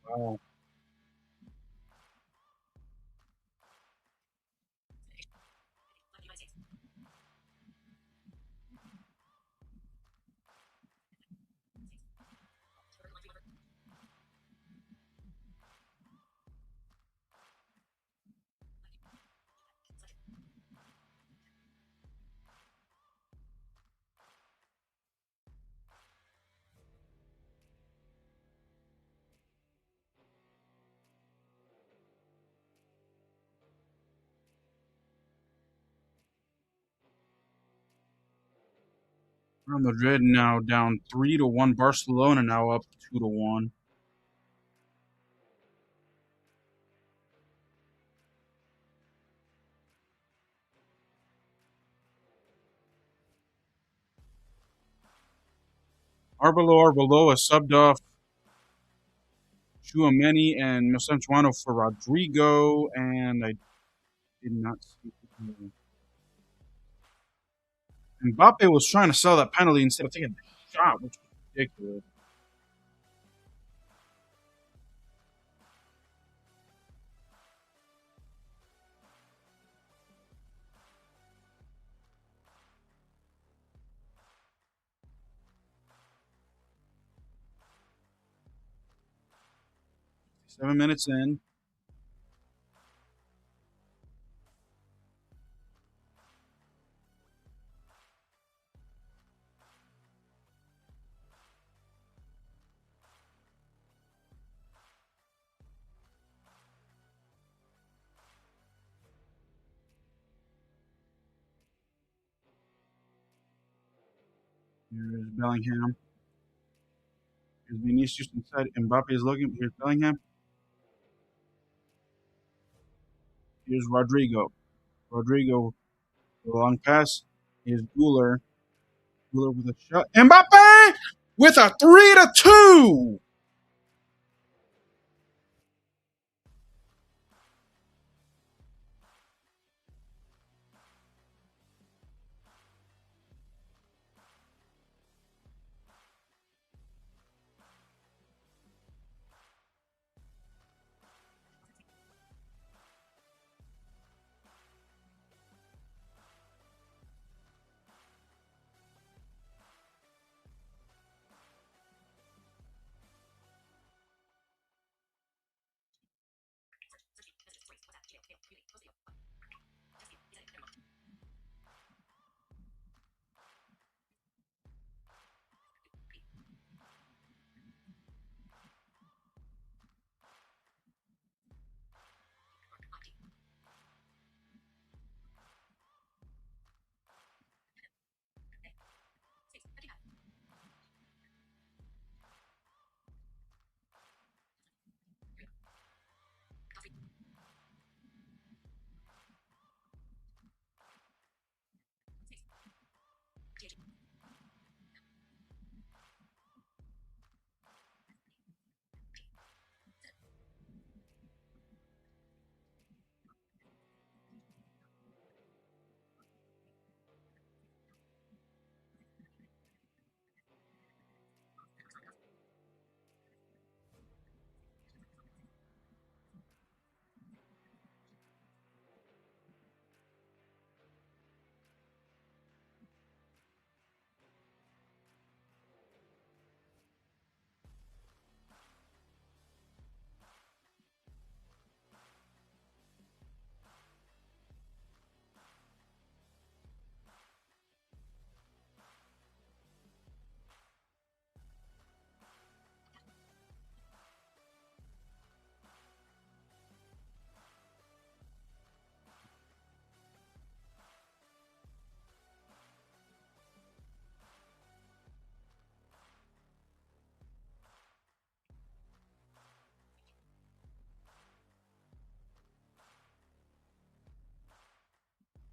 Wow. Real Madrid now down 3-1. Barcelona now up 2-1. Arbeloa subbed off Chouameni and Masantuano for Rodrigo, and I did not see. Mbappe was trying to sell that penalty instead of taking the shot, which was ridiculous. 7 minutes in. Here's Bellingham. Here's Vinicius inside. Mbappe is looking. Here's Bellingham. Here's Rodrigo. Rodrigo, the long pass. Here's Guler. Guler with a shot. Mbappe! with a 3-2.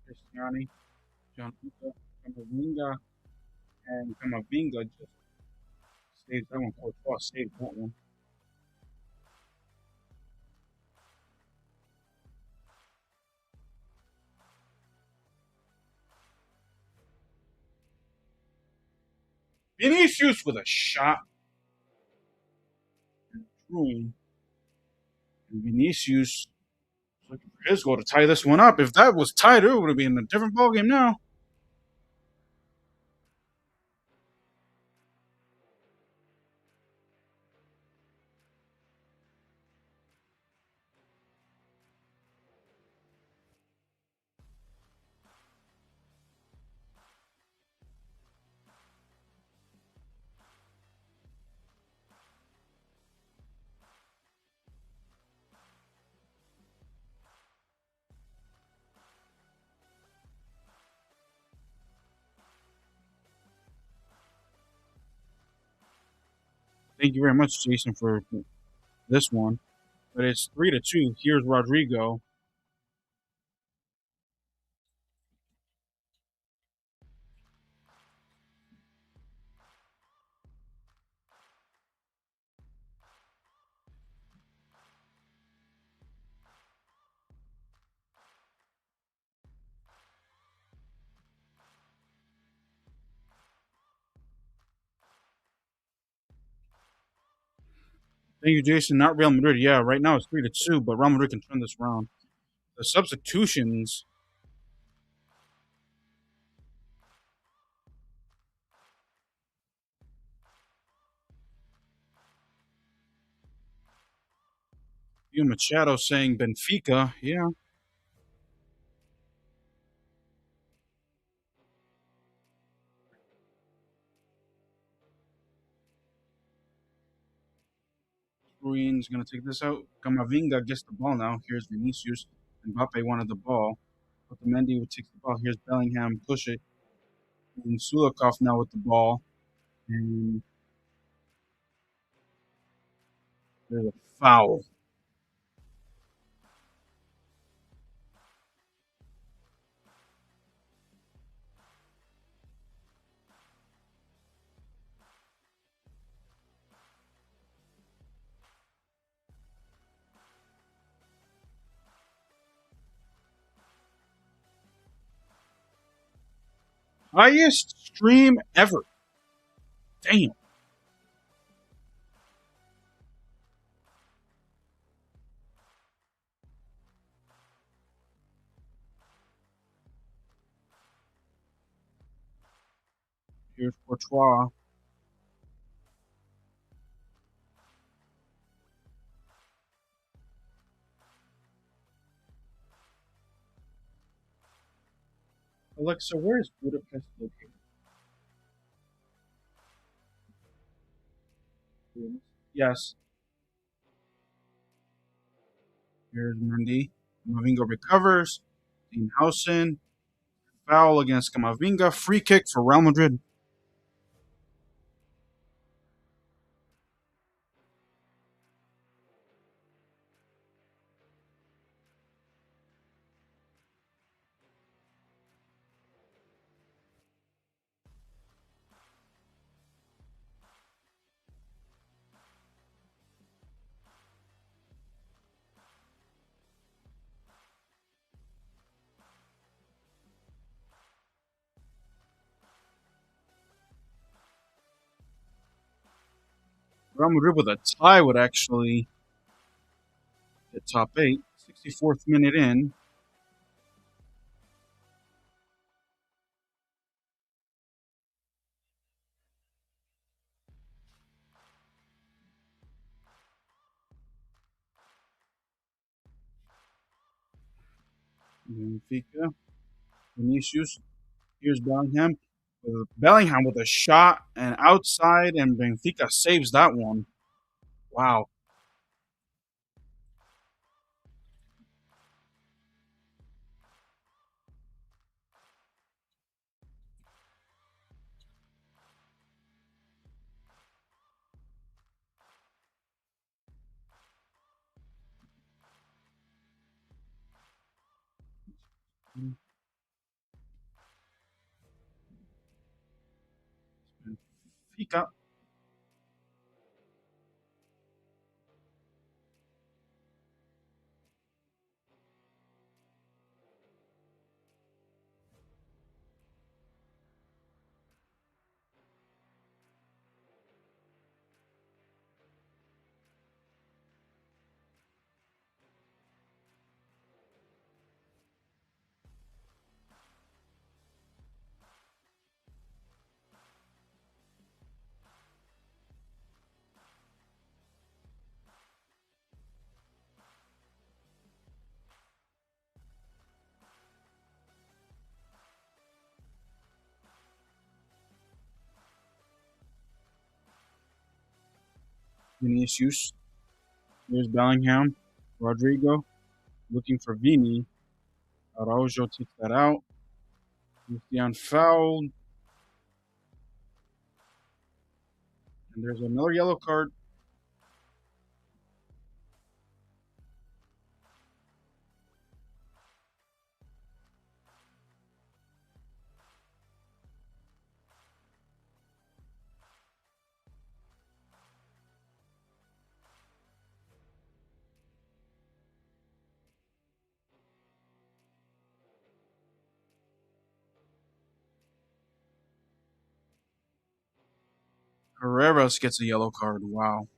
Cristiani, Gianluca, Camavinga, and Camavinga just saved that one. Courtois saved that one. Vinicius with a shot. Room. And Vinicius looking for his goal to tie this one up. If that was tied, it would have been a different ballgame now. Thank you very much, Jason, for this one. But it's 3-2. Here's Rodrigo. Thank you, Jason. Not Real Madrid. Yeah, right now it's 3-2, but Real Madrid can turn this around. The substitutions. Gio Machado saying Benfica. Yeah, Ruin's going to take this out. Camavinga gets the ball now. Here's Vinicius. Mbappé wanted the ball. Otamendi would take the ball. Here's Bellingham. Push it. And Sulikov now with the ball. And there's a foul. Highest stream ever. Damn. Here's Courtois. Alexa, where is Budapest located? Yes. Here's Mendy. Camavinga recovers. Dean Housen. Foul against Camavinga. Free kick for Real Madrid. Real Madrid with a tie would actually hit top eight. 64th minute in. Benfica. Vinicius. Here's Bellingham. Bellingham with a shot and outside, and Benfica saves that one. Wow. Benfica. Vinicius. Here's Bellingham. Rodrigo looking for Vini. Araujo takes that out. Lucian fouled. And there's another yellow card. Herreras gets a yellow card. Wow.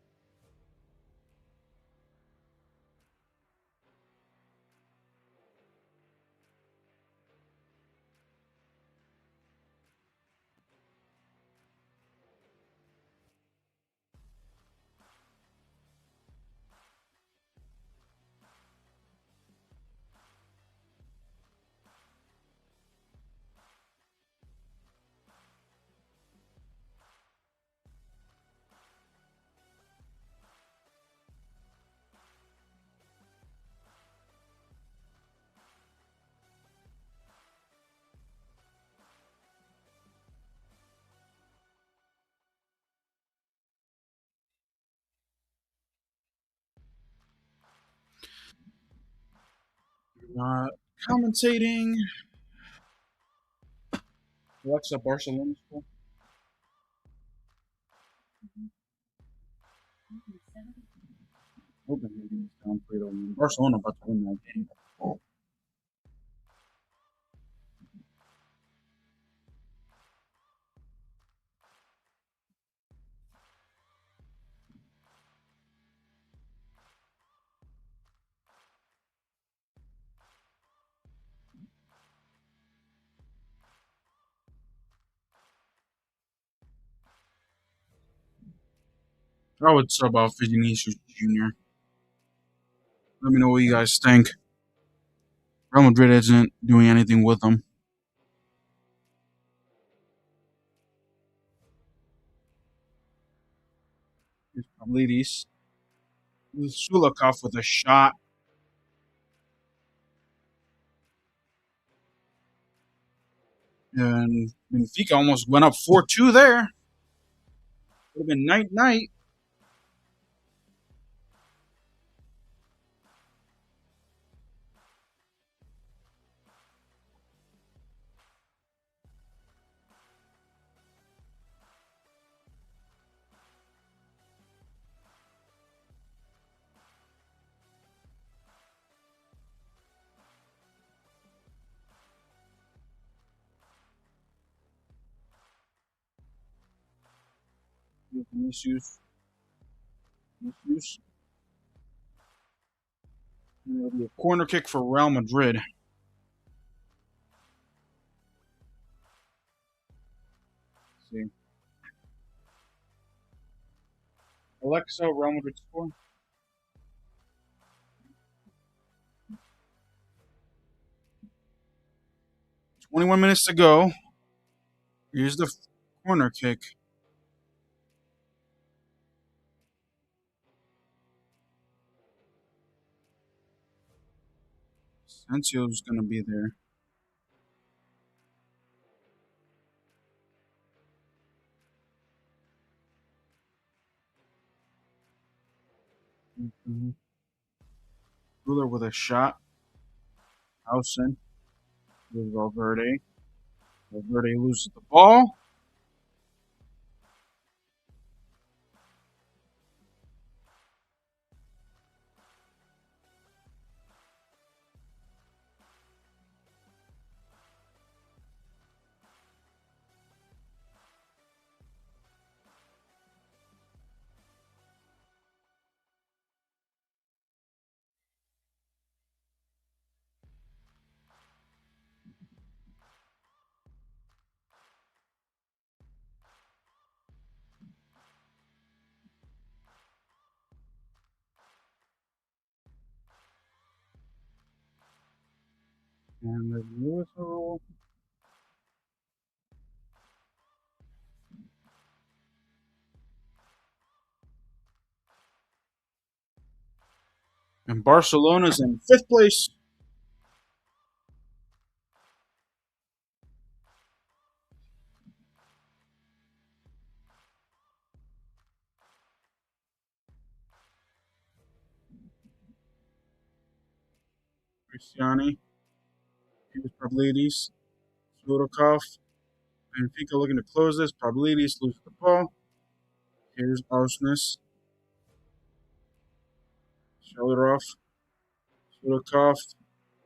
Not commentating. Alexa, Barcelona score. Copenhagen is down 3 Barcelona about to win that game. I would sub out Vinicius Jr. Let me know what you guys think. Real Madrid isn't doing anything with him. Here's Pavlidis. Sulikov with a shot. And Benfica almost went up 4-2 there. Would have been night night. Vinicius. Vinicius. And it'll be a corner kick for Real Madrid. Let's see. Alexa, Real Madrid score. 21 minutes to go. Here's the corner kick. Sensio's going to be there. Mm-hmm. Ruler with a shot. Hausen. With Valverde. Valverde loses the ball. And the Lewis roll. And Barcelona's in fifth place. Cristiani. Here's Pavlidis. Sudokov. Benfica looking to close this. Pavlidis loses the ball. Here's Ausnes. Shoulder off. Sudokov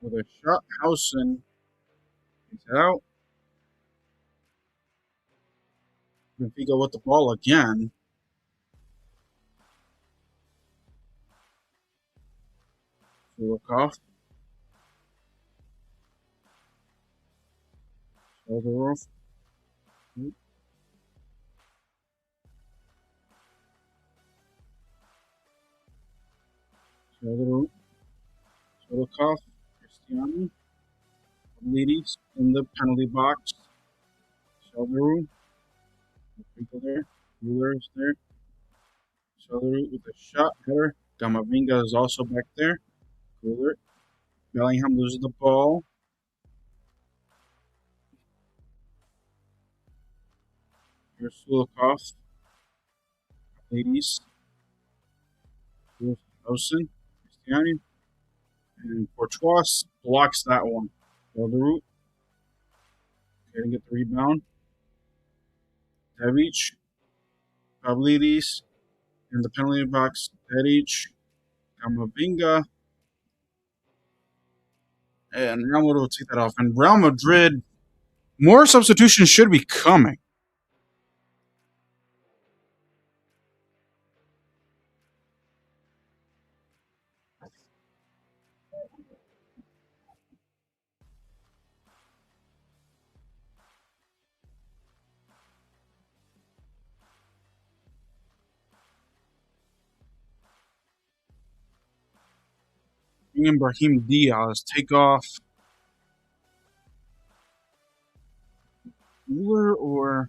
with a shot. Hausen is out. Benfica with the ball again. Sudokov. Shoulder off. Shoulder off. Sudokov. Cristiani. Pavlidis in the penalty box. Shoulder. Benfica there. Ruler is there. Shoulder with a shot. Header. Gamavinga is also back there. Ruler. Bellingham loses the ball. Here's Sulikov. Ladies. Here's Hausen. Cristiani. And Courtois blocks that one. Belleroot. Didn't get the rebound. Devic. Pavlidis. In the penalty box. Dedic. Camavinga. And Real Madrid will take that off. And Real Madrid, more substitutions should be coming. Bring in Brahim Diaz. Take off Mueller or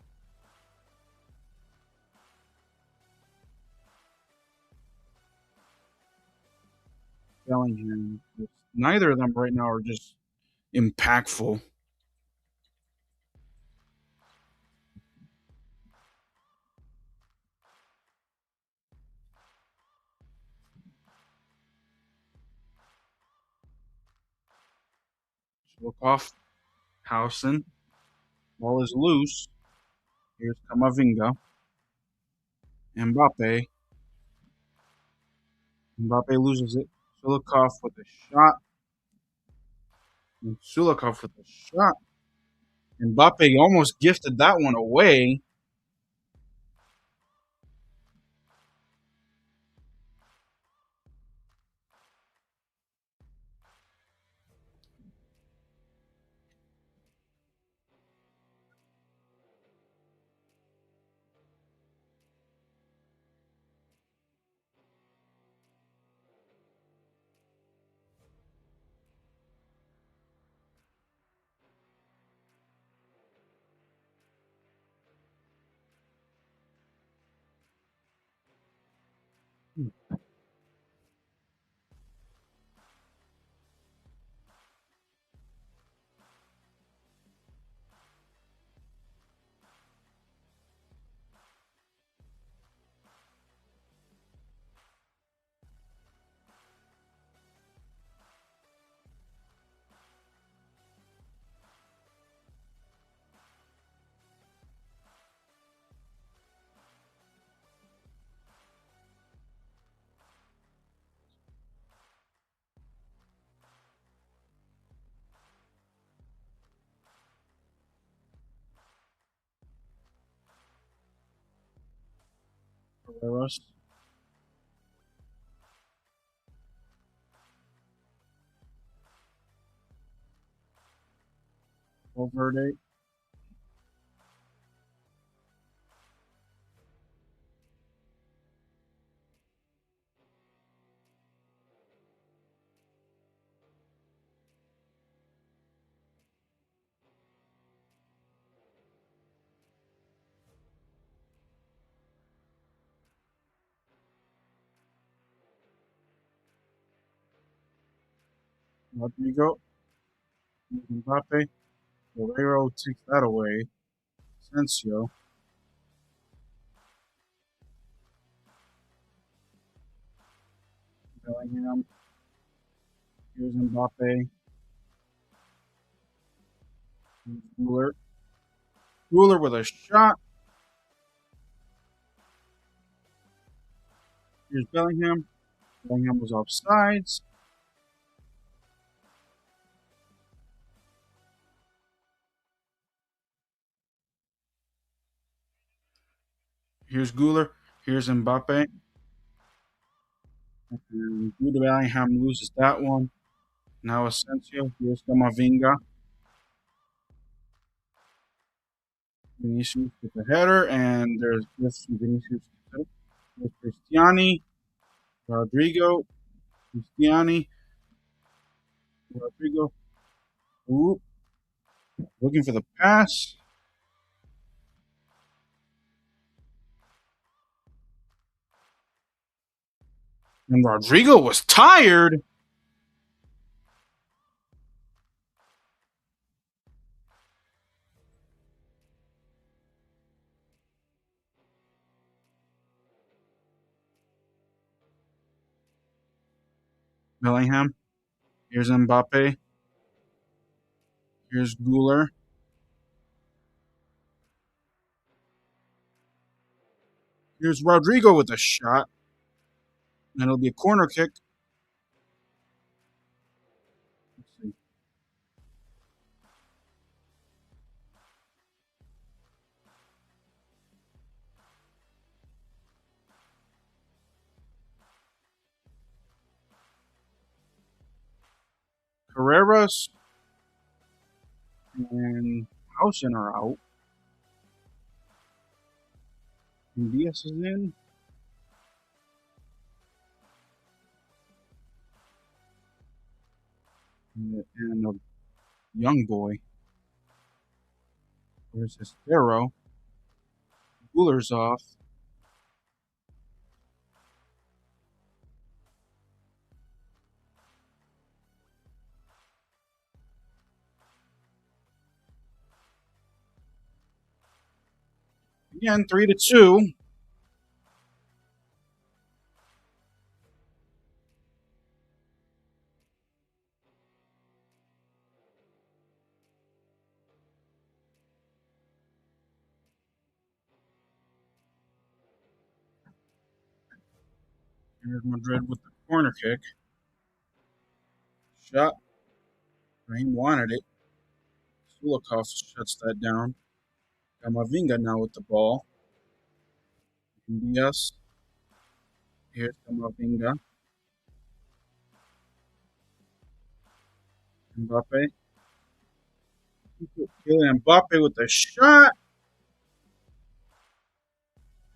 Bellingham. Neither of them right now are just impactful. Look off Howson. Ball is loose. Here's Kamavinga. Mbappe. Mbappe loses it. Sulikov with a shot. And Sulikov with a shot. Mbappe almost gifted that one away. Carreras. Valverde. Rodrigo. Mbappe. Guerrero takes that away. Asensio. Bellingham. Here's Mbappe. Mueller. Mueller with a shot. Here's Bellingham. Bellingham was offsides. Here's Guler. Here's Mbappe. And Jude Bellingham loses that one. Now Asensio. Here's Camavinga. Vinicius with the header. And there's this Vinicius. There's Cristiani. Rodrigo. Cristiani. Rodrigo. Ooh, looking for the pass. And Rodrigo was tired. Bellingham. Here's Mbappe. Here's Guler. Here's Rodrigo with a shot. And it'll be a corner kick. Let's see. Carreras and Hausen are out. And Diaz is in. And a young boy. There's his arrow. Cooler's off. Again, 3-2. Here's Madrid with the corner kick. Shot. Raheem wanted it. Sulikov shuts that down. Kamavinga now with the ball. Diaz. Here's Kamavinga. Mbappé. Kylian Mbappé with the shot.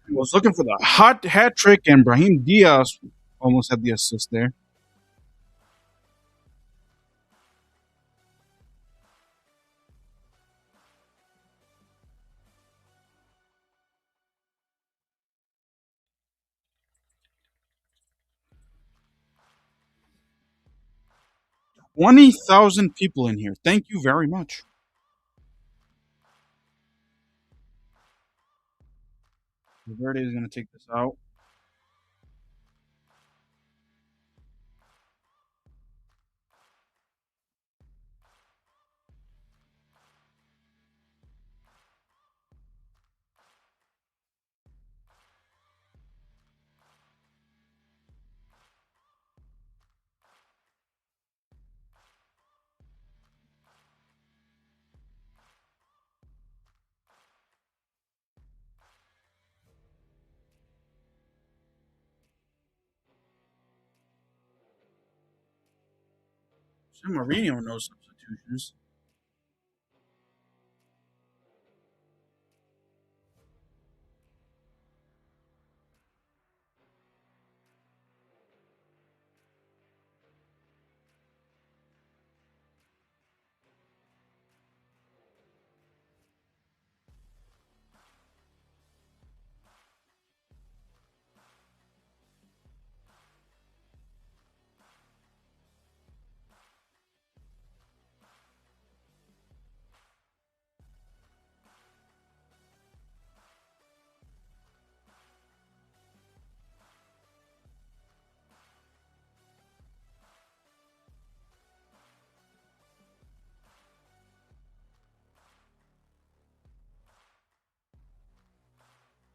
He was looking for the hot hat trick, and Brahim Diaz almost had the assist there. – 20,000 people in here. Thank you very much. Verde is going to take this out. San Marino no substitutions.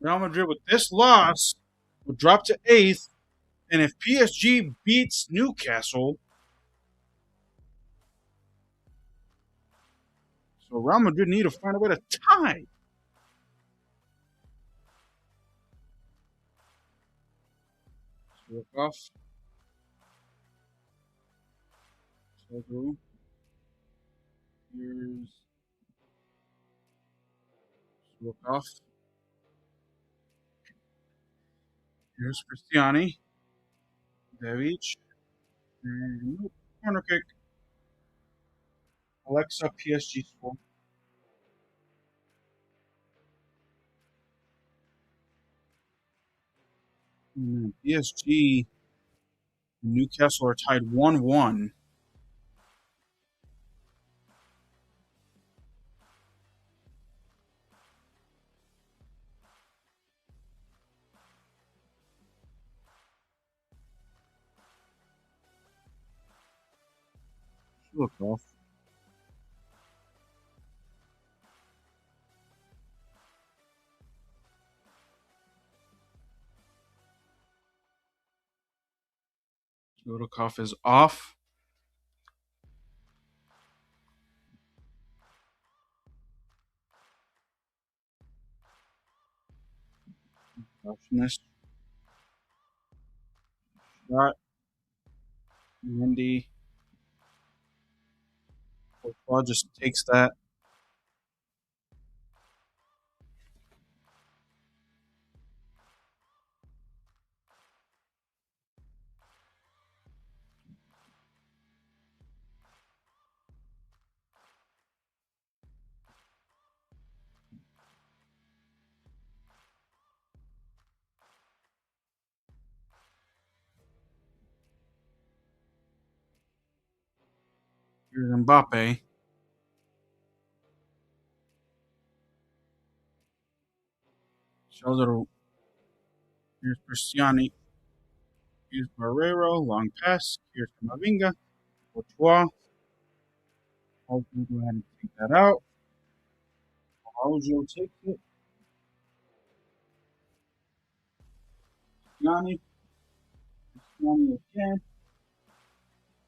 Real Madrid with this loss will drop to 8th, and if PSG beats Newcastle, so Real Madrid need to find a way to tie. Look off. So here's look off. Here's Cristiani. Davic. And corner kick. Alexa PSG score. PSG and Newcastle are tied 1-1. Look off. Shodokov is off. Optionist. Shot. Mendy. Courtois just takes that. Here's Mbappé. Shows it. Here's Cristiani. Here's Barrero. Long pass. Here's Camavinga. Courtois. Hopefully, go ahead and take that out. Araujo takes it. Cristiani. Cristiani again.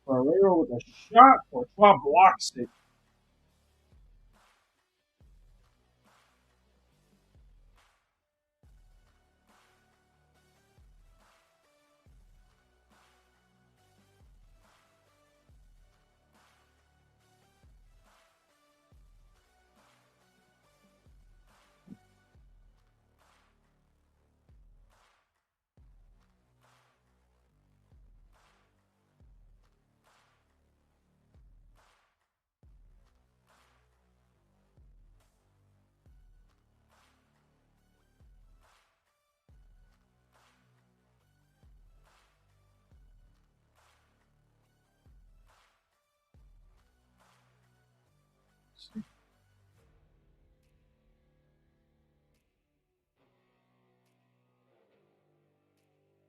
Barrero with a shot. Courtois blocks it.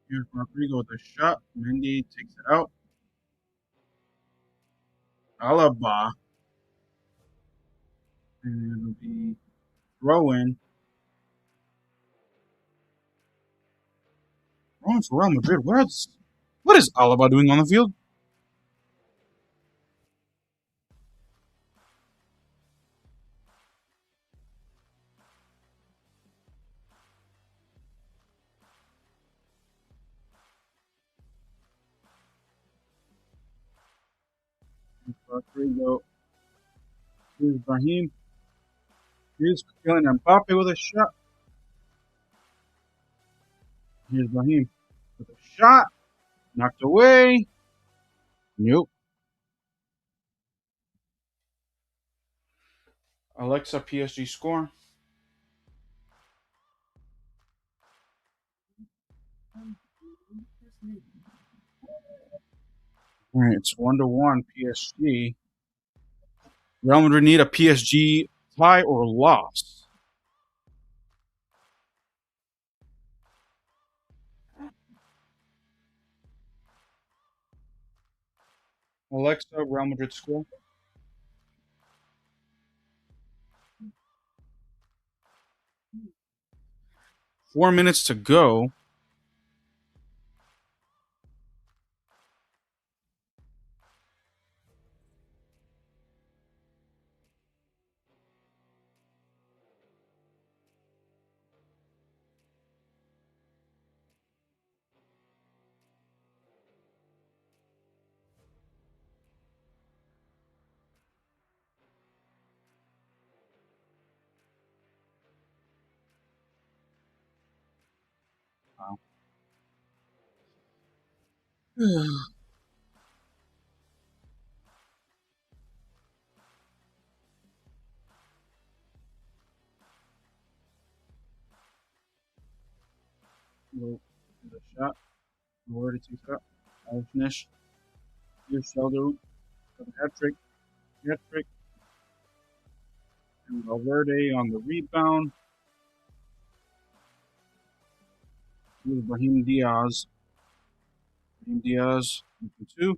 Here's Rodrigo with a shot. Mendy takes it out. Alaba. And it'll be throw in. Throw in for Real Madrid. What is Alaba doing on the field? Rodrigo. Here's Brahim. Here's killing Mbappé with a shot. Here's Brahim with a shot. Knocked away. Nope. Alexa PSG score. All right, it's 1-1 PSG. Real Madrid need a PSG tie or loss. Alexa, Real Madrid score. 4 minutes to go. Wow. Well, the shot. Already takes it up. I'll finish. Here's Sheldon for the hat trick. Hat trick. And Valverde on the rebound. Here's Brahim Diaz. Brahim Diaz, 2.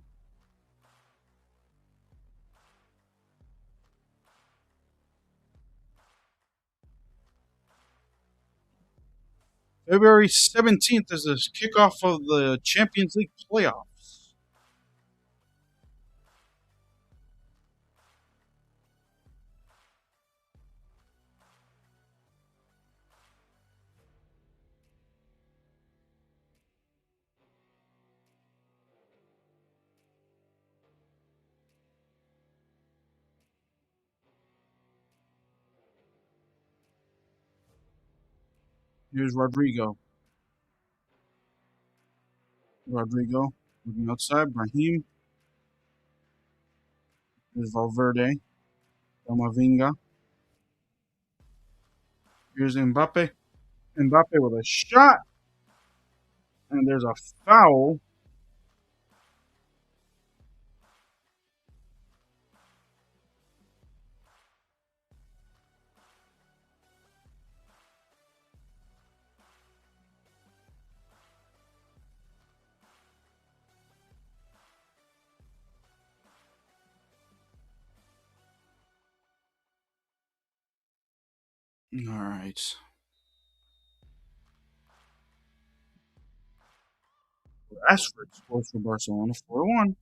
February 17th is the kickoff of the Champions League playoffs. Here's Rodrigo. Rodrigo looking outside. Brahim. Here's Valverde. Camavinga. Here's Mbappe. Mbappe with a shot. And there's a foul. All right. Rashford scores for Barcelona 4-1.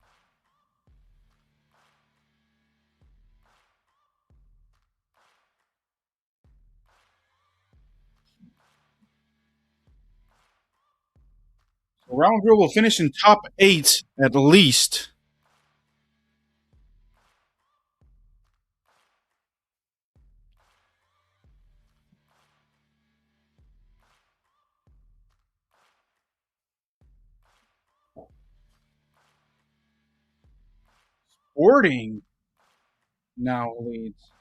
So Real Madrid will finish in top eight at least. Sporting now leads.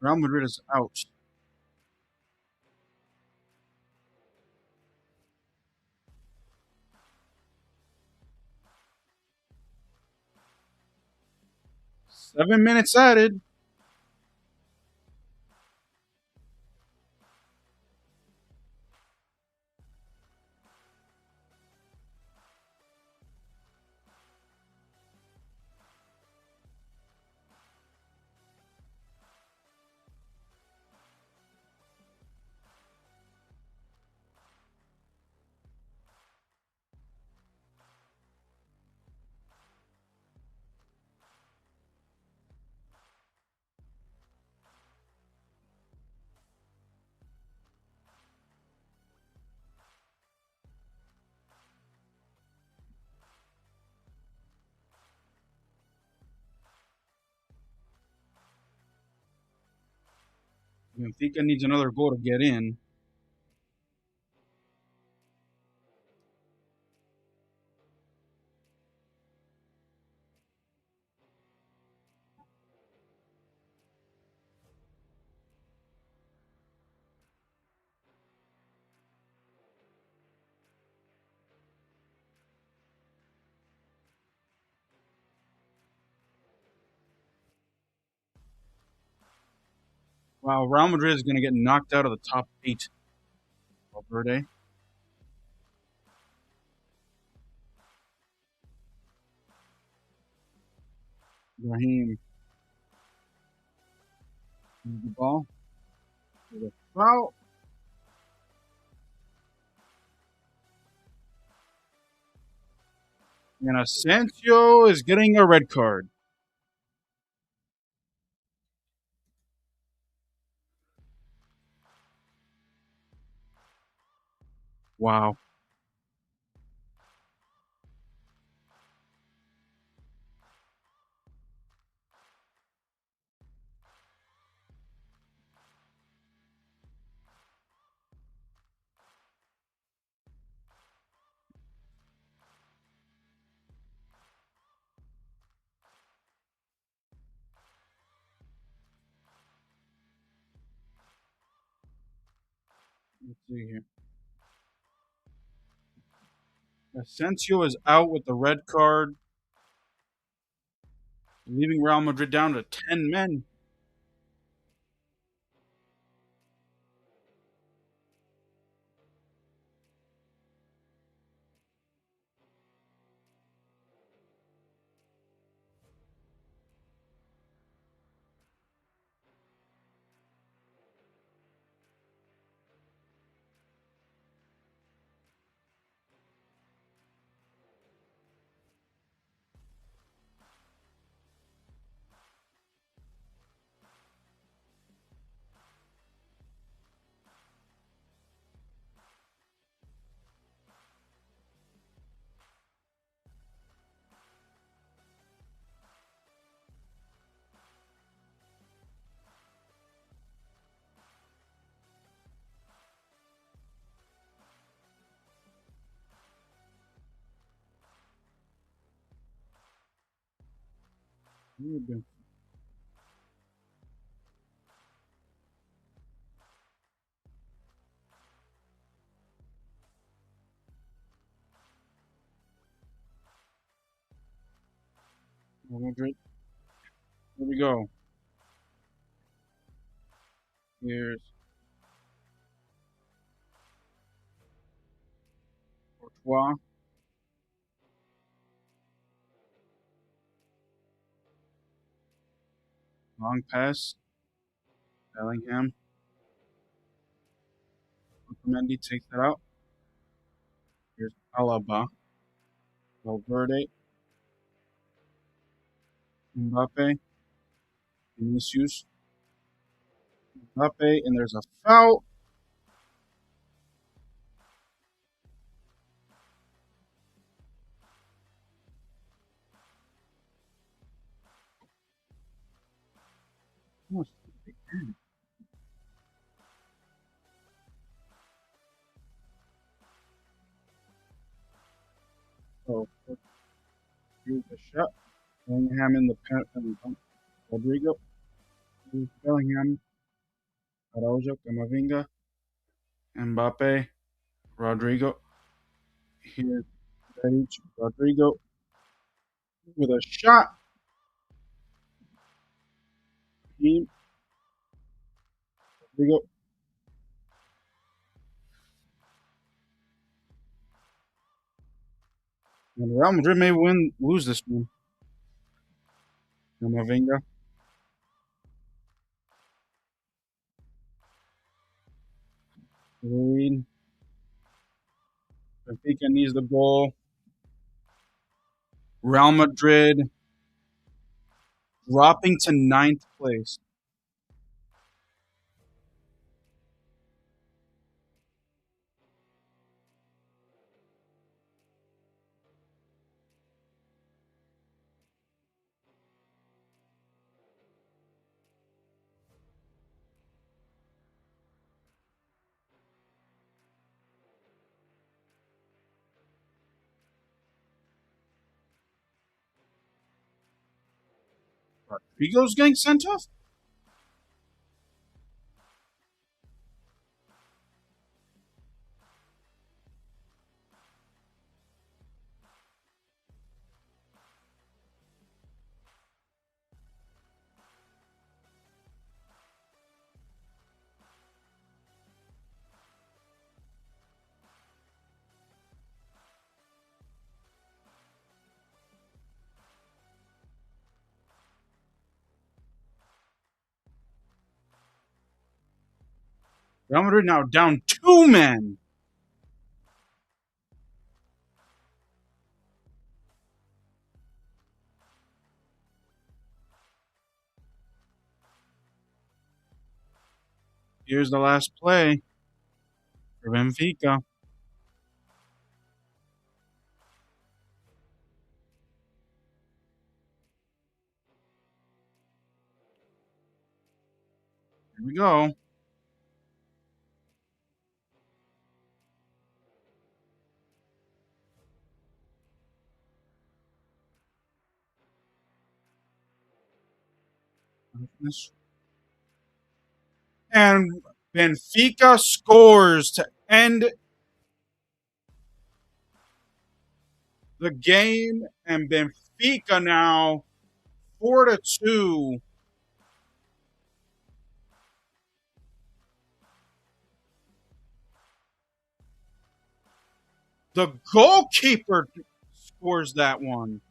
Real Madrid is out. 7 minutes added. Benfica needs another goal to get in. Wow, Real Madrid is going to get knocked out of the top eight. Valverde, Raheem, the ball. Foul. And Asensio is getting a red card. Wow. Let's see here. Asensio is out with the red card, leaving Real Madrid down to 10 men. Madrid. Here we go. Here's Courtois. Long pass. Bellingham. Mendy takes it out. Here's Alaba. Valverde. Mbappe. Vinicius. Mbappe. And there's a foul. Oh, here's the shot. Bellingham in the pen. Rodrigo. Here's Bellingham. Araujo. Camavinga. Mbappe. Rodrigo. Here's Redic. Rodrigo with a shot. Team. Rodrigo. And Real Madrid may lose this one. Camavinga. Lead. Benfica needs the goal. Real Madrid dropping to ninth place. Rodrigo's getting sent off? Real Madrid now down two men. Here's the last play for Benfica. Here we go. And Benfica scores to end the game. And Benfica now 4-2. The goalkeeper scores that one.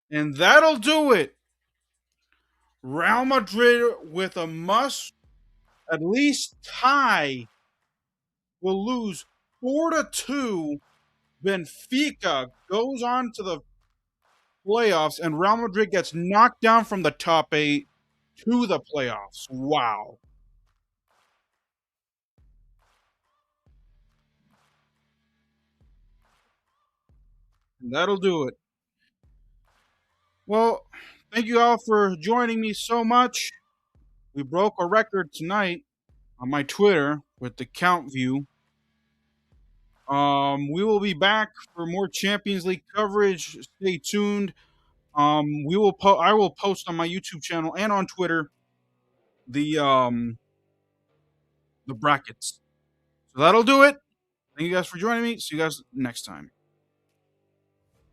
And that'll do it. Real Madrid with a must at least tie will lose 4-2. Benfica goes on to the playoffs, and Real Madrid gets knocked down from the top eight to the playoffs. Wow. And that'll do it. Well, thank you all for joining me so much. We broke a record tonight on my Twitter with the count view. We will be back for more Champions League coverage. Stay tuned. I will post on my YouTube channel and on Twitter the the brackets. So that'll do it. Thank you guys for joining me. See you guys next time.